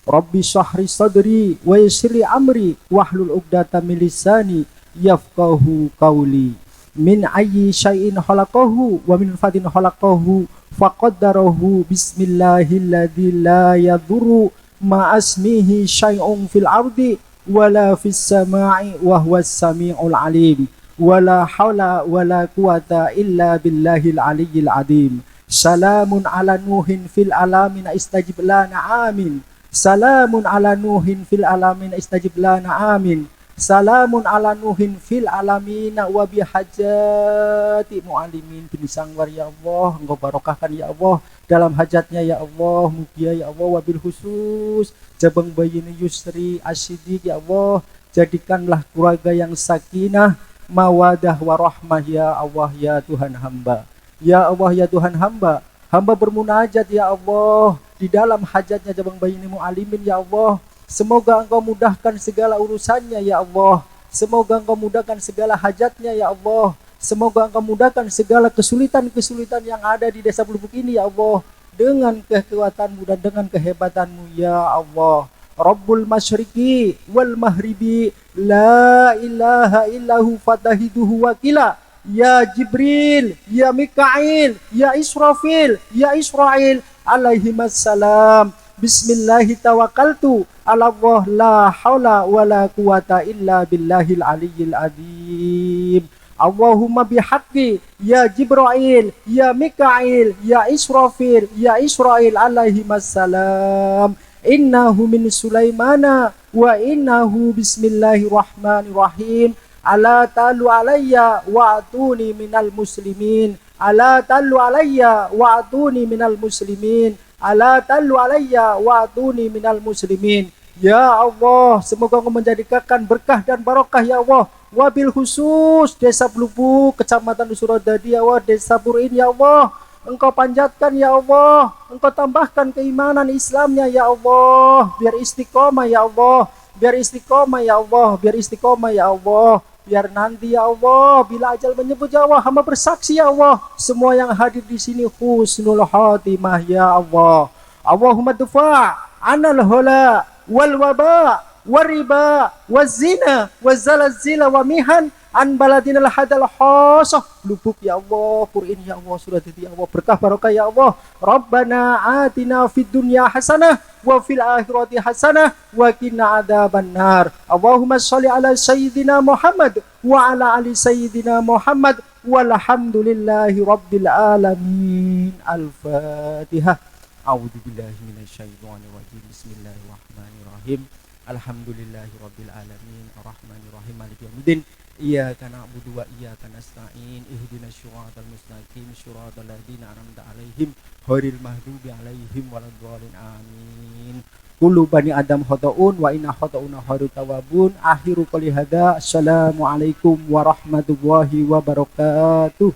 Rabbi syahri sadri wa yassirli amri wahlul 'uqdatam min lisani yafqahu qawli. Min ayyi syai'in khalaqahu wa min fatin khalaqahu faqaddarahu bismillahilladzi la yadurru ma asmihi syai'un fil ardi wala fis sama'i wa huwas sami'ul alim. Wala haula wala quwata illa billahil aliyyil azim. Salamun ala nuhin fil alamin istajib lana amin. Salamun ala nuhin fil alamin istajib lana amin. Salamun ala nuhin fil alamin wa bihajati muallimin bin sangwar ya Allah. Engkau barokahkan ya Allah dalam hajatnya ya Allah. Mugia ya Allah wabil khusus Jabang Bayini Yusri Asyidik ya Allah. Jadikanlah keluarga yang sakinah mawadah warahmah ya Allah ya Tuhan hamba. Ya Allah ya Tuhan hamba. Hamba bermunajat ya Allah di dalam hajatnya Jabang Bayini Mu'alimin ya Allah. Semoga Engkau mudahkan segala urusannya ya Allah. Semoga Engkau mudahkan segala hajatnya ya Allah. Semoga Engkau mudahkan segala kesulitan-kesulitan yang ada di desa Blubuk ini ya Allah. Dengan kekuatanmu dan dengan kehebatanmu ya Allah. Rabbul masyriqi wal mahribi la ilaha illahu fatahiduhu wakila. Ya Jibril, ya Mikail, ya Israfil, ya Israel alaihimassalam. Bismillahi tawakkaltu ala Allah la haula wala quwata illa billahil aliyyil azim. Allahumma bihaqqi ya Jibril, ya Mikail, ya Israfil, ya Israel alaihimassalam. Innahu min Sulaimana wa innahu bismillahirrahmanirrahim. Ala talu alayya wa atuni minal muslimin. Ala talu alayya wa atuni minal muslimin. Ala talu alayya wa atuni minal muslimin. Ya Allah, semoga Engkau menjadikan berkah dan barokah ya Allah. Wabil khusus Desa Blubuk, Kecamatan Suradadi ya Allah, Desa Burin ya Allah. Engkau panjatkan ya Allah, Engkau tambahkan keimanan Islamnya ya Allah, biar istiqomah ya Allah, biar istiqomah ya Allah, biar istiqomah ya Allah, biar nanti ya Allah bila ajal menyebut ya Allah, hamba bersaksi ya Allah, semua yang hadir di sini husnul khatimah ya Allah. Allahumma dufa' anal hola wal waba wariba wazina wazalazila wa mihan an baladinal hadal khasah Blubuk ya Allah, Purin ya Allah, Suradadi ya Allah, berkah barokah ya Allah. Rabbana atina fid dunya hasanah wa fil akhirati hasanah wa qina adzabannar. Allahumma shalli ala sayyidina Muhammad wa ala ali sayyidina Muhammad walhamdulillahi rabbil alamin. Al-Fatihah. A'udzu billahi minasyaitonir rajim. Bismillahirrahmanirrahim. Alhamdulillahi rabbil alamin arrahmanir rahim maliki yaumiddin. Iyyaka na'budu wa iyyaka nasta'in. Ihdinas siratal mustaqim siratal ladzina an'amta 'alaihim ghairil maghdubi 'alaihim waladdallin. Amin. Kullu bani Adam khata'un wa inna khata'una khairu tawabun. Akhiru qouli hadza. Assalamualaikum warahmatullahi wabarakatuh.